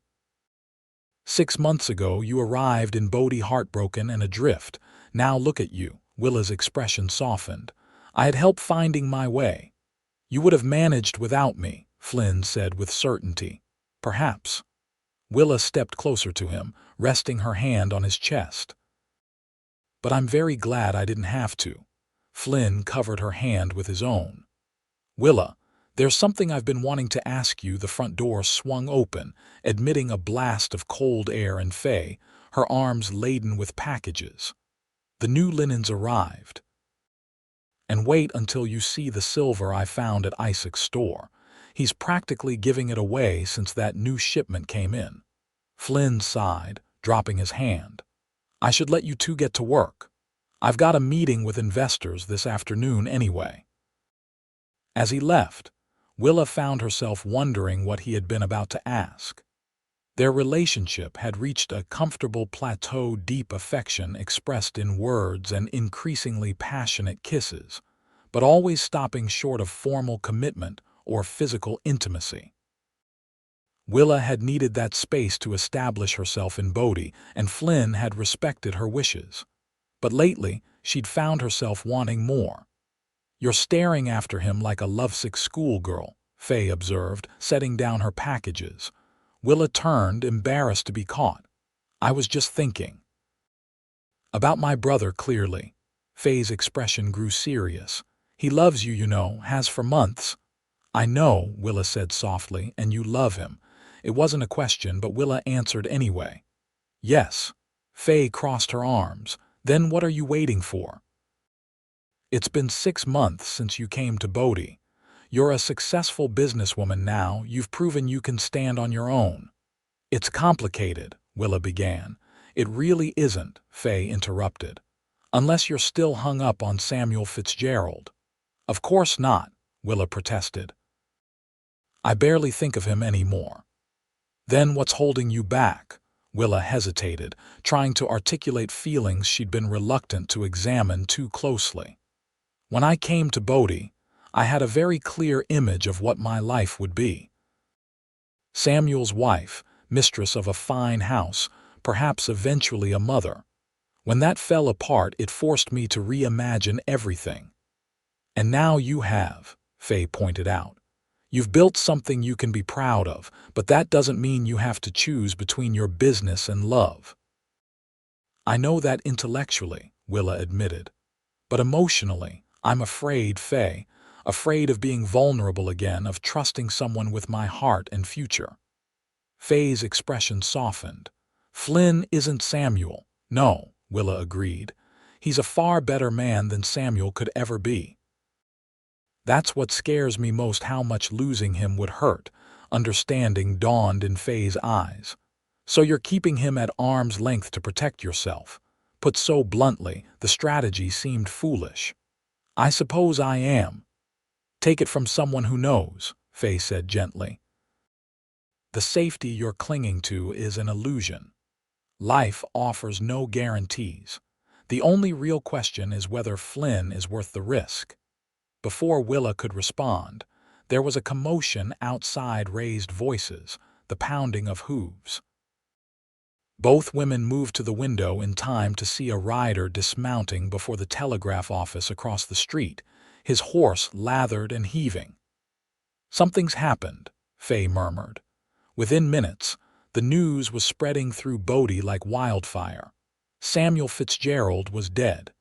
6 months ago, you arrived in Bodhi heartbroken and adrift. Now look at you." Willa's expression softened. "I had help finding my way." "You would have managed without me," Flynn said with certainty. "Perhaps." Willa stepped closer to him, resting her hand on his chest. "But I'm very glad I didn't have to." Flynn covered her hand with his own. "Willa, there's something I've been wanting to ask you." The front door swung open, admitting a blast of cold air and Faye, her arms laden with packages. "The new linens arrived. And wait until you see the silver I found at Isaac's store. He's practically giving it away since that new shipment came in." Flynn sighed, dropping his hand. "I should let you two get to work. I've got a meeting with investors this afternoon anyway." As he left, Willa found herself wondering what he had been about to ask. Their relationship had reached a comfortable plateau, deep affection expressed in words and increasingly passionate kisses, but always stopping short of formal commitment or physical intimacy. Willa had needed that space to establish herself in Bodhi, and Flynn had respected her wishes. But lately, she'd found herself wanting more. "You're staring after him like a lovesick schoolgirl," Faye observed, setting down her packages. Willa turned, embarrassed to be caught. "I was just thinking." "About my brother, clearly." Faye's expression grew serious. "He loves you, you know, has for months." "I know," Willa said softly, "and you love him." It wasn't a question, but Willa answered anyway. "Yes." Faye crossed her arms. "Then what are you waiting for? It's been 6 months since you came to Bodhi. You're a successful businesswoman now. You've proven you can stand on your own." "It's complicated," Willa began. "It really isn't," Faye interrupted. "Unless you're still hung up on Samuel Fitzgerald." "Of course not," Willa protested. "I barely think of him anymore." "Then what's holding you back?" Willa hesitated, trying to articulate feelings she'd been reluctant to examine too closely. "When I came to Bodhi, I had a very clear image of what my life would be. Samuel's wife, mistress of a fine house, perhaps eventually a mother. When that fell apart, it forced me to reimagine everything." "And now you have," Faye pointed out. "You've built something you can be proud of, but that doesn't mean you have to choose between your business and love." "I know that intellectually," Willa admitted. "But emotionally, I'm afraid, Faye, afraid of being vulnerable again, of trusting someone with my heart and future." Faye's expression softened. "Flynn isn't Samuel." "No," Willa agreed. "He's a far better man than Samuel could ever be. That's what scares me most, how much losing him would hurt." Understanding dawned in Faye's eyes. "So you're keeping him at arm's length to protect yourself." Put so bluntly, the strategy seemed foolish. "I suppose I am." "Take it from someone who knows," Faye said gently. "The safety you're clinging to is an illusion. Life offers no guarantees. The only real question is whether Flynn is worth the risk." Before Willa could respond, there was a commotion outside, raised voices, the pounding of hooves. Both women moved to the window in time to see a rider dismounting before the telegraph office across the street, his horse lathered and heaving. "Something's happened," Faye murmured. Within minutes, the news was spreading through Bodhi like wildfire. Samuel Fitzgerald was dead.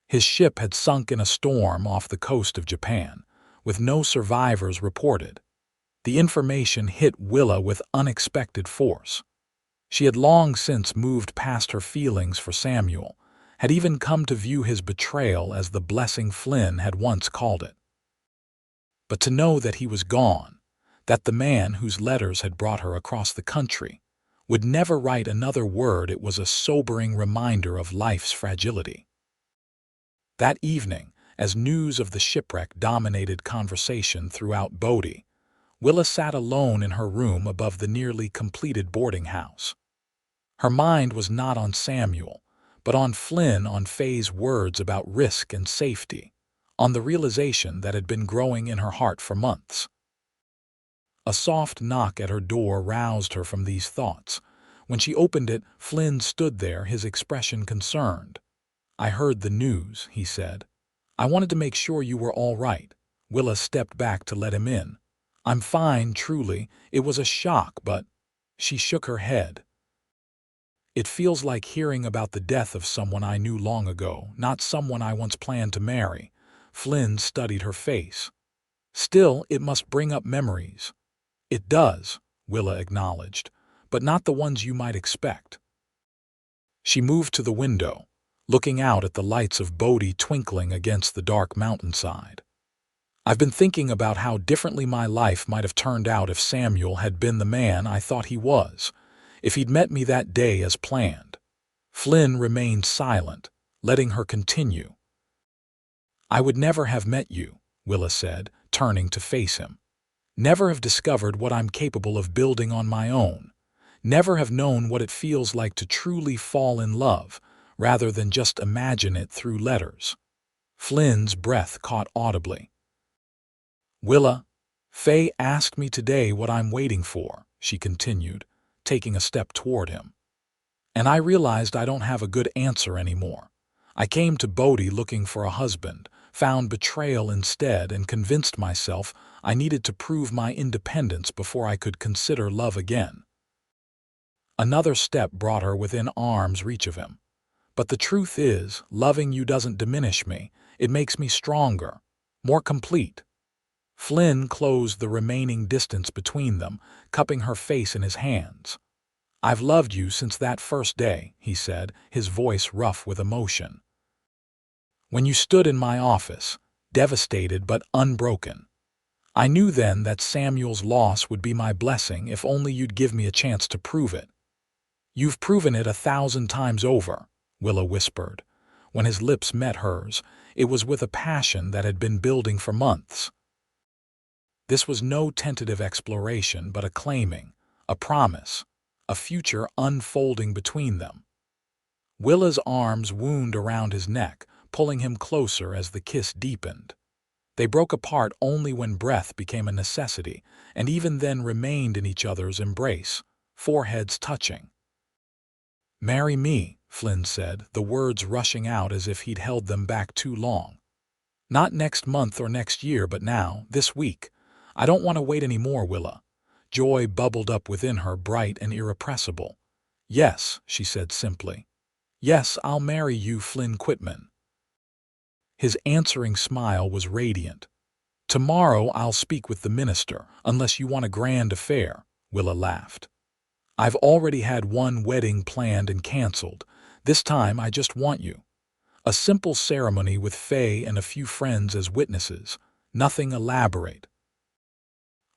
His ship had sunk in a storm off the coast of Japan. with no survivors reported. The information hit Willa with unexpected force. She had long since moved past her feelings for Samuel, had even come to view his betrayal as the blessing Flynn had once called it. But to know that he was gone, that the man whose letters had brought her across the country would never write another word, it was a sobering reminder of life's fragility. That evening, as news of the shipwreck dominated conversation throughout Bodie, Willa sat alone in her room above the nearly completed boarding house. Her mind was not on Samuel, but on Flynn, on Faye's words about risk and safety, on the realization that had been growing in her heart for months. A soft knock at her door roused her from these thoughts. When she opened it, Flynn stood there, his expression concerned. "I heard the news," he said. "I wanted to make sure you were all right." Willa stepped back to let him in. "I'm fine, truly. It was a shock, but—" She shook her head. "It feels like hearing about the death of someone I knew long ago, not someone I once planned to marry." Flynn studied her face. "Still, it must bring up memories." "It does," Willa acknowledged, "but not the ones you might expect." She moved to the window, looking out at the lights of Bodie twinkling against the dark mountainside. "I've been thinking about how differently my life might have turned out if Samuel had been the man I thought he was, if he'd met me that day as planned." Flynn remained silent, letting her continue. "I would never have met you," Willa said, turning to face him. "Never have discovered what I'm capable of building on my own. Never have known what it feels like to truly fall in love, rather than just imagine it through letters." Flynn's breath caught audibly. "Willa, Faye asked me today what I'm waiting for," she continued, taking a step toward him. "And I realized I don't have a good answer anymore. I came to Bodie looking for a husband, found betrayal instead, and convinced myself I needed to prove my independence before I could consider love again." Another step brought her within arm's reach of him. "But the truth is, loving you doesn't diminish me. It makes me stronger, more complete." Flynn closed the remaining distance between them, cupping her face in his hands. "I've loved you since that first day," he said, his voice rough with emotion. "When you stood in my office, devastated but unbroken. I knew then that Samuel's loss would be my blessing if only you'd give me a chance to prove it." "You've proven it 1,000 times over," Willa whispered. When his lips met hers, it was with a passion that had been building for months. This was no tentative exploration, but a claiming, a promise, a future unfolding between them. Willa's arms wound around his neck, pulling him closer as the kiss deepened. They broke apart only when breath became a necessity, and even then remained in each other's embrace, foreheads touching. "Marry me," Flynn said, the words rushing out as if he'd held them back too long. "Not next month or next year, but now, this week. I don't want to wait any more, Willa." Joy bubbled up within her, bright and irrepressible. "Yes," she said simply. "Yes, I'll marry you, Flynn Quitman." His answering smile was radiant. "Tomorrow I'll speak with the minister, unless you want a grand affair," Willa laughed. "I've already had one wedding planned and canceled. This time I just want you. A simple ceremony with Faye and a few friends as witnesses. Nothing elaborate."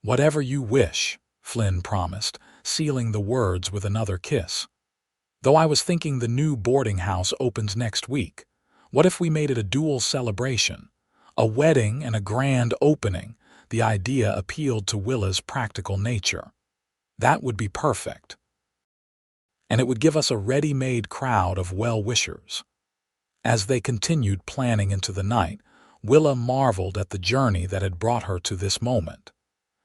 "Whatever you wish," Flynn promised, sealing the words with another kiss. "Though I was thinking the new boarding house opens next week. What if we made it a dual celebration? A wedding and a grand opening." The idea appealed to Willa's practical nature. "That would be perfect. And it would give us a ready-made crowd of well-wishers." As they continued planning into the night, Willa marveled at the journey that had brought her to this moment.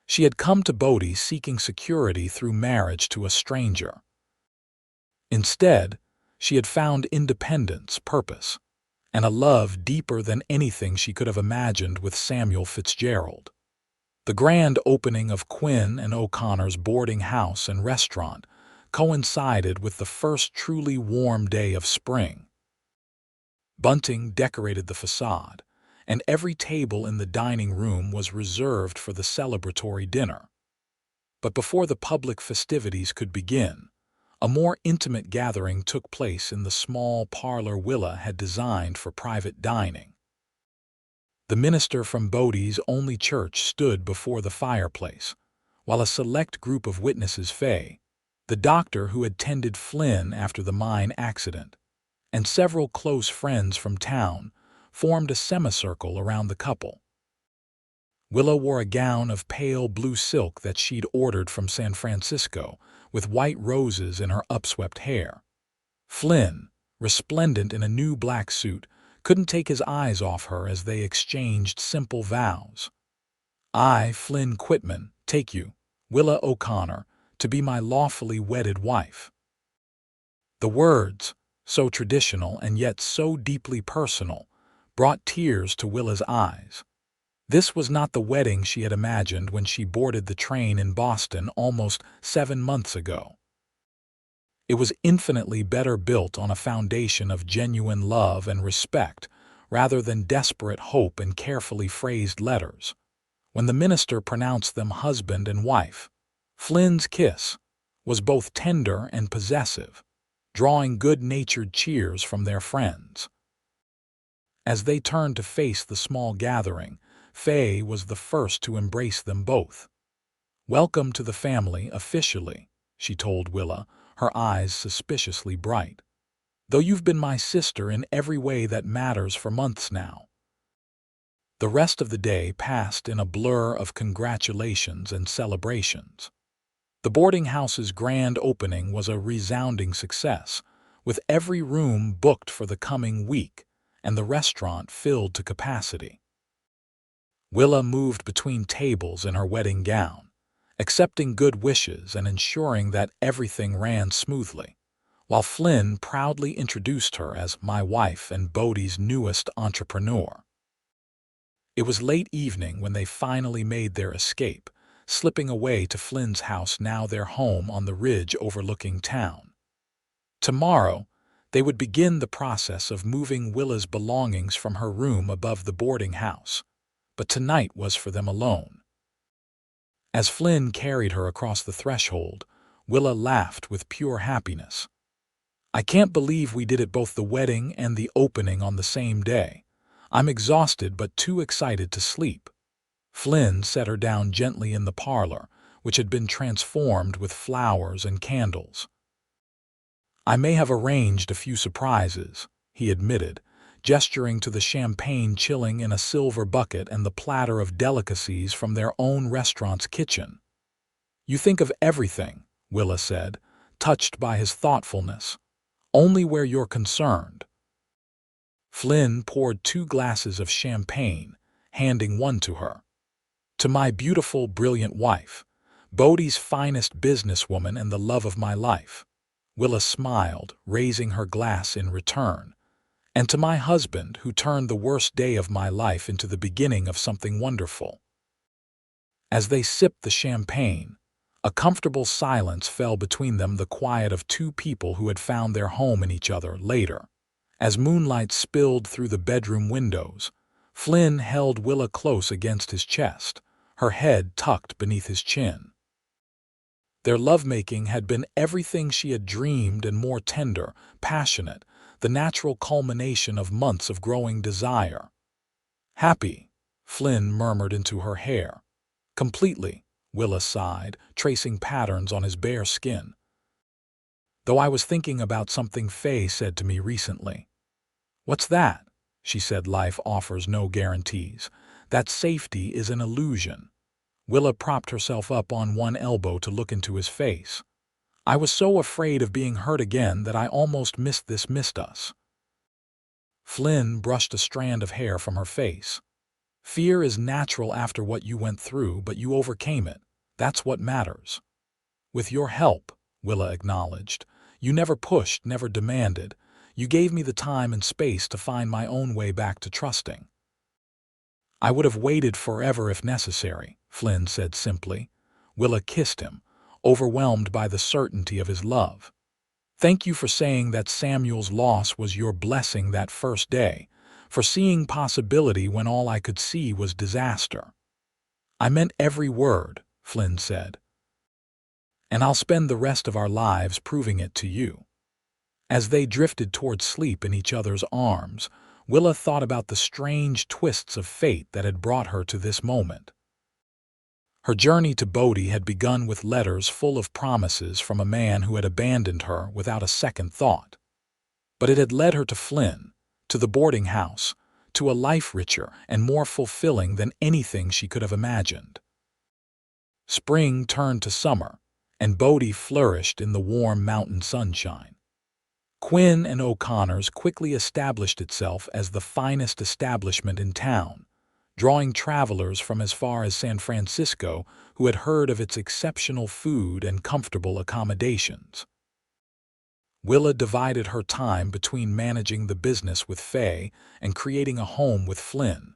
She had come to Bodie seeking security through marriage to a stranger. Instead, she had found independence, purpose, and a love deeper than anything she could have imagined with Samuel Fitzgerald. The grand opening of Quinn and O'Connor's boarding house and restaurant coincided with the first truly warm day of spring. Bunting decorated the facade, and every table in the dining room was reserved for the celebratory dinner. But before the public festivities could begin, a more intimate gathering took place in the small parlor Willa had designed for private dining. The minister from Bodie's only church stood before the fireplace, while a select group of witnesses, Faye, the doctor who had tended Flynn after the mine accident, and several close friends from town, formed a semicircle around the couple. Willa wore a gown of pale blue silk that she'd ordered from San Francisco, with white roses in her upswept hair. Flynn, resplendent in a new black suit, couldn't take his eyes off her as they exchanged simple vows. "I, Flynn Quitman, take you, Willa O'Connor, to be my lawfully wedded wife." The words, so traditional and yet so deeply personal, brought tears to Willa's eyes. This was not the wedding she had imagined when she boarded the train in Boston almost 7 months ago. It was infinitely better built on a foundation of genuine love and respect rather than desperate hope and carefully phrased letters. When the minister pronounced them husband and wife, Flynn's kiss was both tender and possessive, drawing good-natured cheers from their friends. As they turned to face the small gathering, Faye was the first to embrace them both. "Welcome to the family officially," she told Willa, her eyes suspiciously bright. "Though you've been my sister in every way that matters for months now." The rest of the day passed in a blur of congratulations and celebrations. The boarding house's grand opening was a resounding success, with every room booked for the coming week and the restaurant filled to capacity. Willa moved between tables in her wedding gown, accepting good wishes and ensuring that everything ran smoothly, while Flynn proudly introduced her as "my wife and Bodie's newest entrepreneur." It was late evening when they finally made their escape, slipping away to Flynn's house, now their home on the ridge overlooking town. Tomorrow, they would begin the process of moving Willa's belongings from her room above the boarding house, but tonight was for them alone. As Flynn carried her across the threshold, Willa laughed with pure happiness. "I can't believe we did it, both the wedding and the opening on the same day. I'm exhausted but too excited to sleep." Flynn set her down gently in the parlor, which had been transformed with flowers and candles. "I may have arranged a few surprises," he admitted, gesturing to the champagne chilling in a silver bucket and the platter of delicacies from their own restaurant's kitchen. "You think of everything," Willa said, touched by his thoughtfulness. "Only where you're concerned." Flynn poured 2 glasses of champagne, handing one to her. "To my beautiful, brilliant wife, Bodie's finest businesswoman and the love of my life." Willa smiled, raising her glass in return. "And to my husband, who turned the worst day of my life into the beginning of something wonderful." As they sipped the champagne, a comfortable silence fell between them, the quiet of 2 people who had found their home in each other. Later, as moonlight spilled through the bedroom windows, Flynn held Willa close against his chest, her head tucked beneath his chin. Their lovemaking had been everything she had dreamed and more, tender, passionate, the natural culmination of months of growing desire. "Happy," Flynn murmured into her hair. "Completely," Willa sighed, tracing patterns on his bare skin. "Though I was thinking about something Faye said to me recently." "What's that?" she said. "Life offers no guarantees. That safety is an illusion." Willa propped herself up on one elbow to look into his face. "I was so afraid of being hurt again that I almost missed us." Flynn brushed a strand of hair from her face. "Fear is natural after what you went through, but you overcame it. That's what matters." "With your help," Willa acknowledged. "You never pushed, never demanded. You gave me the time and space to find my own way back to trusting." "I would have waited forever if necessary," Flynn said simply. Willa kissed him, overwhelmed by the certainty of his love. "Thank you for saying that Samuel's loss was your blessing that first day. foreseeing possibility when all I could see was disaster. I meant every word, Flynn said. And I'll spend the rest of our lives proving it to you. As they drifted toward sleep in each other's arms, Willa thought about the strange twists of fate that had brought her to this moment. Her journey to Bodie had begun with letters full of promises from a man who had abandoned her without a second thought. But it had led her to Flynn, to the boarding house, to a life richer and more fulfilling than anything she could have imagined. Spring turned to summer, and Bodie flourished in the warm mountain sunshine. Quinn and O'Connor's quickly established itself as the finest establishment in town, drawing travelers from as far as San Francisco who had heard of its exceptional food and comfortable accommodations. Willa divided her time between managing the business with Faye and creating a home with Flynn.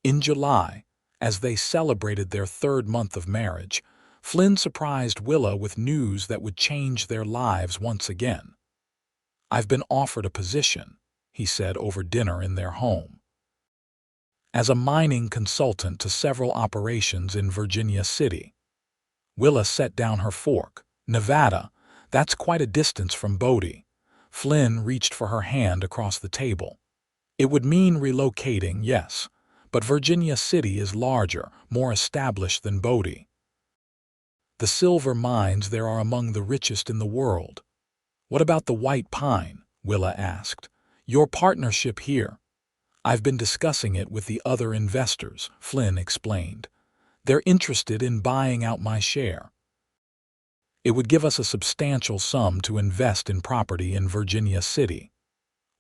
In July, as they celebrated their third month of marriage, Flynn surprised Willa with news that would change their lives once again. "I've been offered a position," he said over dinner in their home, "as a mining consultant to several operations in Virginia City." Willa set down her fork. "Nevada, that's quite a distance from Bodie." Flynn reached for her hand across the table. "It would mean relocating, yes, but Virginia City is larger, more established than Bodie. The silver mines there are among the richest in the world." "What about the White Pine?" Willa asked. "Your partnership here?" "I've been discussing it with the other investors," Flynn explained. "They're interested in buying out my share. It would give us a substantial sum to invest in property in Virginia City."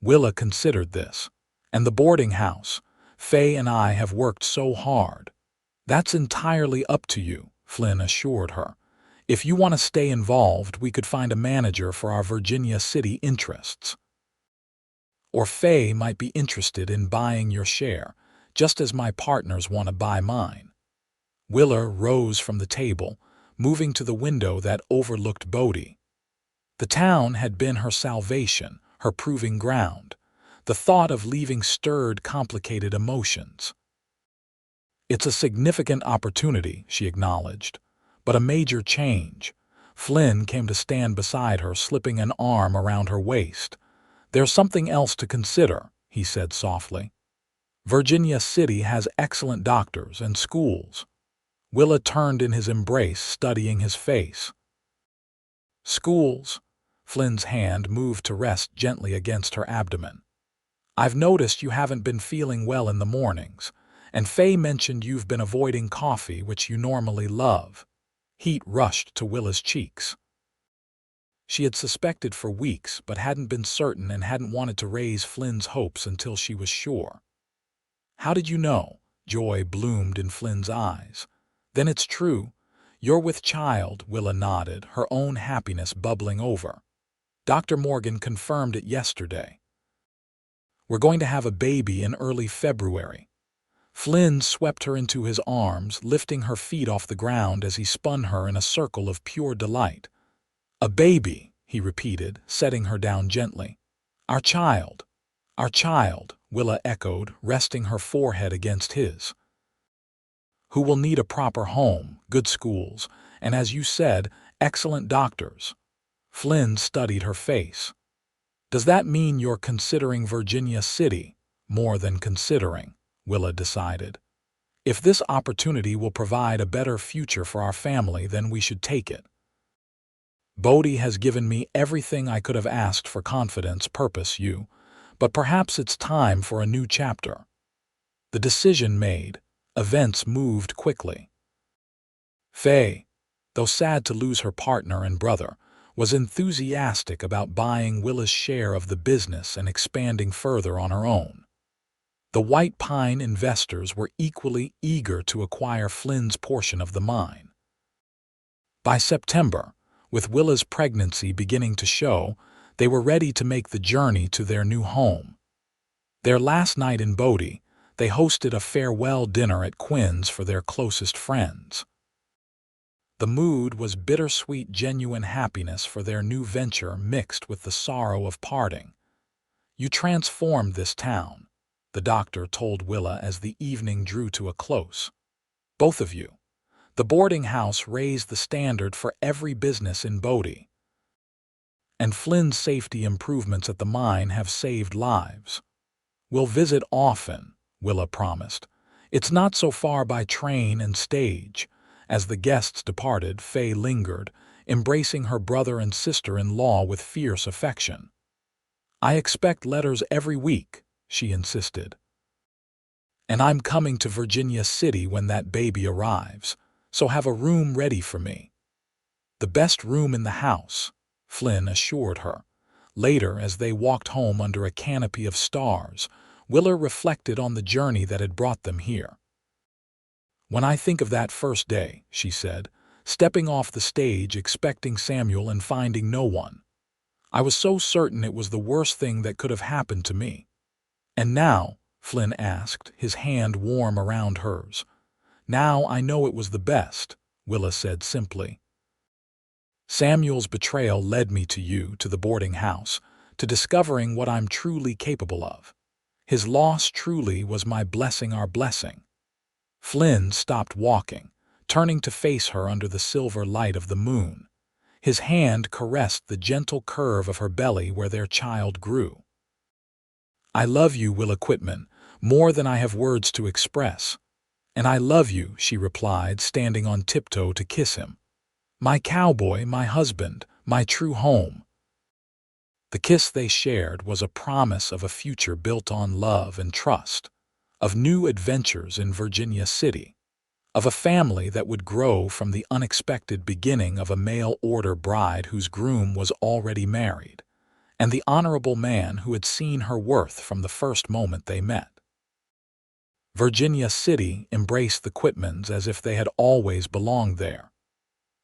Willa considered this. "And the boarding house. Faye and I have worked so hard." "That's entirely up to you," Flynn assured her. "If you want to stay involved, we could find a manager for our Virginia City interests. Or Faye might be interested in buying your share, just as my partners want to buy mine." Willa rose from the table, moving to the window that overlooked Bodie. The town had been her salvation, her proving ground. The thought of leaving stirred complicated emotions. "It's a significant opportunity," she acknowledged, "but a major change." Flynn came to stand beside her, slipping an arm around her waist. "There's something else to consider," he said softly. "Virginia City has excellent doctors and schools." Willa turned in his embrace, studying his face. "Schools?" Flynn's hand moved to rest gently against her abdomen. "I've noticed you haven't been feeling well in the mornings, and Faye mentioned you've been avoiding coffee, which you normally love." Heat rushed to Willa's cheeks. She had suspected for weeks, but hadn't been certain and hadn't wanted to raise Flynn's hopes until she was sure. "How did you know?" Joy bloomed in Flynn's eyes. "Then it's true. You're with child," Willa nodded, her own happiness bubbling over. "Dr. Morgan confirmed it yesterday. We're going to have a baby in early February." Flynn swept her into his arms, lifting her feet off the ground as he spun her in a circle of pure delight. "A baby," he repeated, setting her down gently. Our child," Willa echoed, resting her forehead against his. "Who will need a proper home, good schools, and, as you said, excellent doctors." Flynn studied her face. "Does that mean you're considering Virginia City?" "More than considering," Willa decided. "If this opportunity will provide a better future for our family, then we should take it. Bodie has given me everything I could have asked for: confidence, purpose, you. But perhaps it's time for a new chapter." The decision made, events moved quickly. Faye, though sad to lose her partner and brother, was enthusiastic about buying Willa's share of the business and expanding further on her own. The White Pine investors were equally eager to acquire Flynn's portion of the mine. By September, with Willa's pregnancy beginning to show, they were ready to make the journey to their new home. Their last night in Bodie, they hosted a farewell dinner at Quinn's for their closest friends. The mood was bittersweet, genuine happiness for their new venture mixed with the sorrow of parting. "You transformed this town," the doctor told Willa as the evening drew to a close. "Both of you. The boarding house raised the standard for every business in Bodie. And Flynn's safety improvements at the mine have saved lives. We'll visit often," Willa promised. "It's not so far by train and stage." As the guests departed, Faye lingered, embracing her brother and sister-in-law with fierce affection. "I expect letters every week," she insisted. "And I'm coming to Virginia City when that baby arrives, so have a room ready for me." "The best room in the house," Flynn assured her. Later, as they walked home under a canopy of stars, Willa reflected on the journey that had brought them here. "When I think of that first day," she said, "stepping off the stage expecting Samuel and finding no one, I was so certain it was the worst thing that could have happened to me." "And now?" Flynn asked, his hand warm around hers. "Now I know it was the best," Willa said simply. "Samuel's betrayal led me to you, to the boarding house, to discovering what I'm truly capable of. His loss truly was my blessing, our blessing." Flynn stopped walking, turning to face her under the silver light of the moon. His hand caressed the gentle curve of her belly where their child grew. "I love you, Willa Quitman, more than I have words to express." "And I love you," she replied, standing on tiptoe to kiss him. "My cowboy, my husband, my true home." The kiss they shared was a promise of a future built on love and trust, of new adventures in Virginia City, of a family that would grow from the unexpected beginning of a mail-order bride whose groom was already married, and the honorable man who had seen her worth from the first moment they met. Virginia City embraced the Quitmans as if they had always belonged there.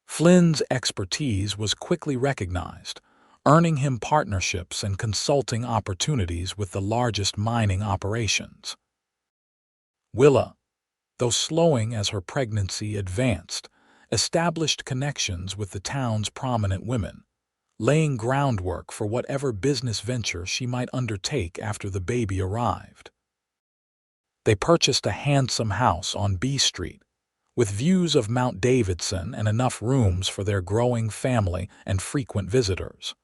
Flynn's expertise was quickly recognized, earning him partnerships and consulting opportunities with the largest mining operations. Willa, though slowing as her pregnancy advanced, established connections with the town's prominent women, laying groundwork for whatever business venture she might undertake after the baby arrived. They purchased a handsome house on B Street, with views of Mount Davidson and enough rooms for their growing family and frequent visitors.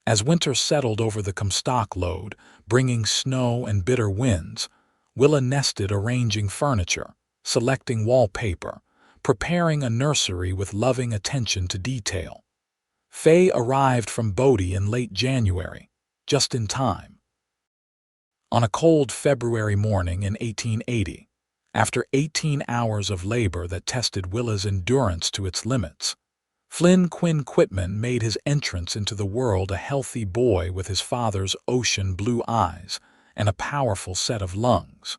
As winter settled over the Comstock lode, bringing snow and bitter winds, Willa nested arranging furniture, selecting wallpaper, preparing a nursery with loving attention to detail. Faye arrived from Bodie in late January, just in time. On a cold February morning in 1880, after 18 hours of labor that tested Willa's endurance to its limits, Flynn Quinn Quitman made his entrance into the world a healthy boy with his father's ocean blue eyes and a powerful set of lungs.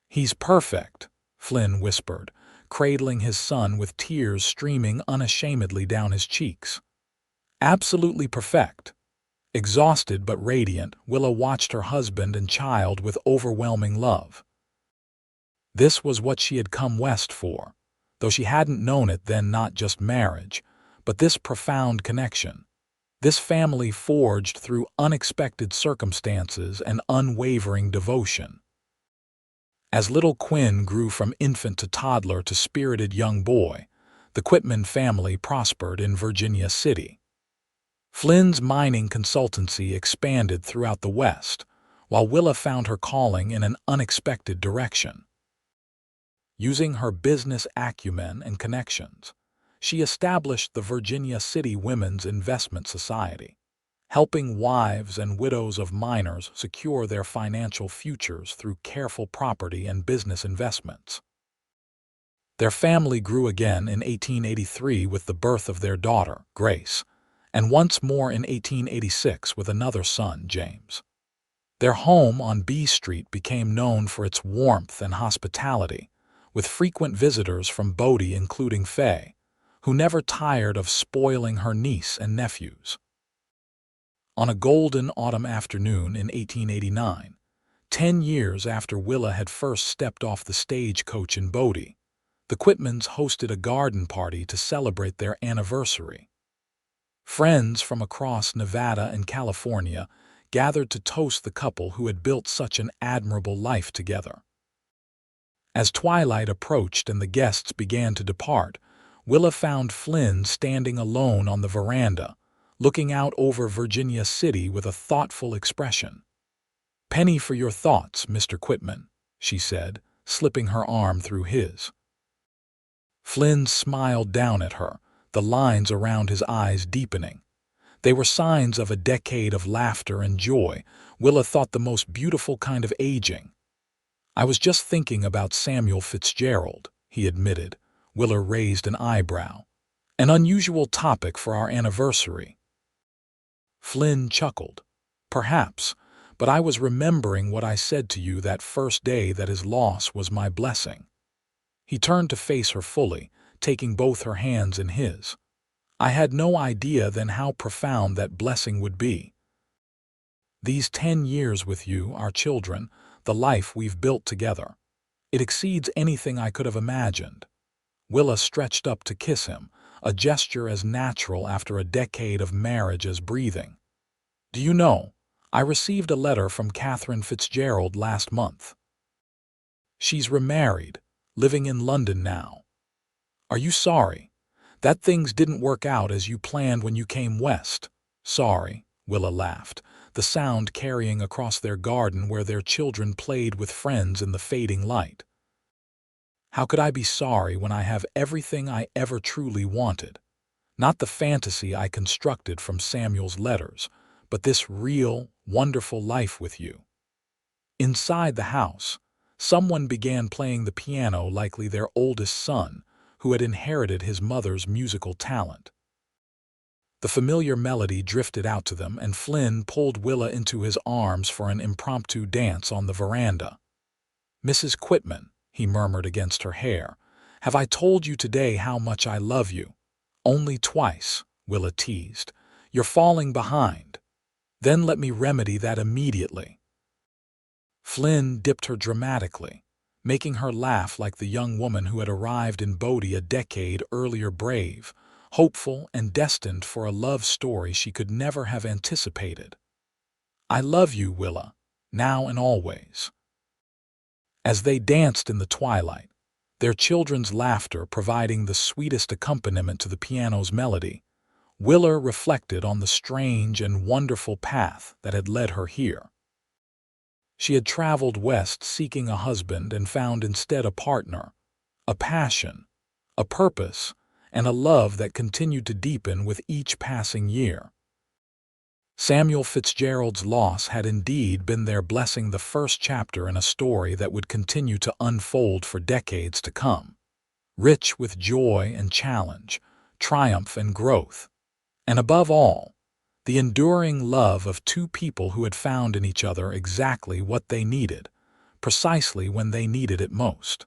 "He's perfect," Flynn whispered, cradling his son with tears streaming unashamedly down his cheeks. "Absolutely perfect." Exhausted but radiant, Willa watched her husband and child with overwhelming love. This was what she had come west for, though she hadn't known it then, not just marriage, but this profound connection, this family forged through unexpected circumstances and unwavering devotion. As little Quinn grew from infant to toddler to spirited young boy, the Quitman family prospered in Virginia City. Flynn's mining consultancy expanded throughout the West, while Willa found her calling in an unexpected direction. Using her business acumen and connections, she established the Virginia City Women's Investment Society, helping wives and widows of miners secure their financial futures through careful property and business investments. Their family grew again in 1883 with the birth of their daughter, Grace, and once more in 1886 with another son, James. Their home on B Street became known for its warmth and hospitality, with frequent visitors from Bodie including Faye, who never tired of spoiling her niece and nephews. On a golden autumn afternoon in 1889, 10 years after Willa had first stepped off the stagecoach in Bodie, the Quitmans hosted a garden party to celebrate their anniversary. Friends from across Nevada and California gathered to toast the couple who had built such an admirable life together. As twilight approached and the guests began to depart, Willa found Flynn standing alone on the veranda, looking out over Virginia City with a thoughtful expression. "Penny for your thoughts, Mr. Quitman," she said, slipping her arm through his. Flynn smiled down at her, the lines around his eyes deepening. They were signs of a decade of laughter and joy, Willa thought the most beautiful kind of aging. "I was just thinking about Samuel Fitzgerald," he admitted. Willa raised an eyebrow. "An unusual topic for our anniversary." Flynn chuckled. "Perhaps, but I was remembering what I said to you that first day that his loss was my blessing." He turned to face her fully, taking both her hands in his. "I had no idea then how profound that blessing would be. These 10 years with you, our children, the life we've built together. It exceeds anything I could have imagined." Willa stretched up to kiss him, a gesture as natural after a decade of marriage as breathing. "Do you know, I received a letter from Catherine Fitzgerald last month. She's remarried, living in London now. Are you sorry that things didn't work out as you planned when you came west?" "Sorry," Willa laughed, the sound carrying across their garden where their children played with friends in the fading light. "How could I be sorry when I have everything I ever truly wanted? Not the fantasy I constructed from Samuel's letters, but this real, wonderful life with you." Inside the house, someone began playing the piano, likely their oldest son, who had inherited his mother's musical talent. The familiar melody drifted out to them, and Flynn pulled Willa into his arms for an impromptu dance on the veranda. "Mrs. Quitman," he murmured against her hair, "have I told you today how much I love you?" "Only twice," Willa teased. "You're falling behind." "Then let me remedy that immediately." Flynn dipped her dramatically, making her laugh like the young woman who had arrived in Bodie a decade earlier, brave, hopeful, and destined for a love story she could never have anticipated. "I love you, Willa, now and always." As they danced in the twilight, their children's laughter providing the sweetest accompaniment to the piano's melody, Willa reflected on the strange and wonderful path that had led her here. She had traveled west seeking a husband and found instead a partner, a passion, a purpose, and a love that continued to deepen with each passing year. Samuel Fitzgerald's loss had indeed been their blessing, the first chapter in a story that would continue to unfold for decades to come, rich with joy and challenge, triumph and growth, and above all, the enduring love of two people who had found in each other exactly what they needed, precisely when they needed it most.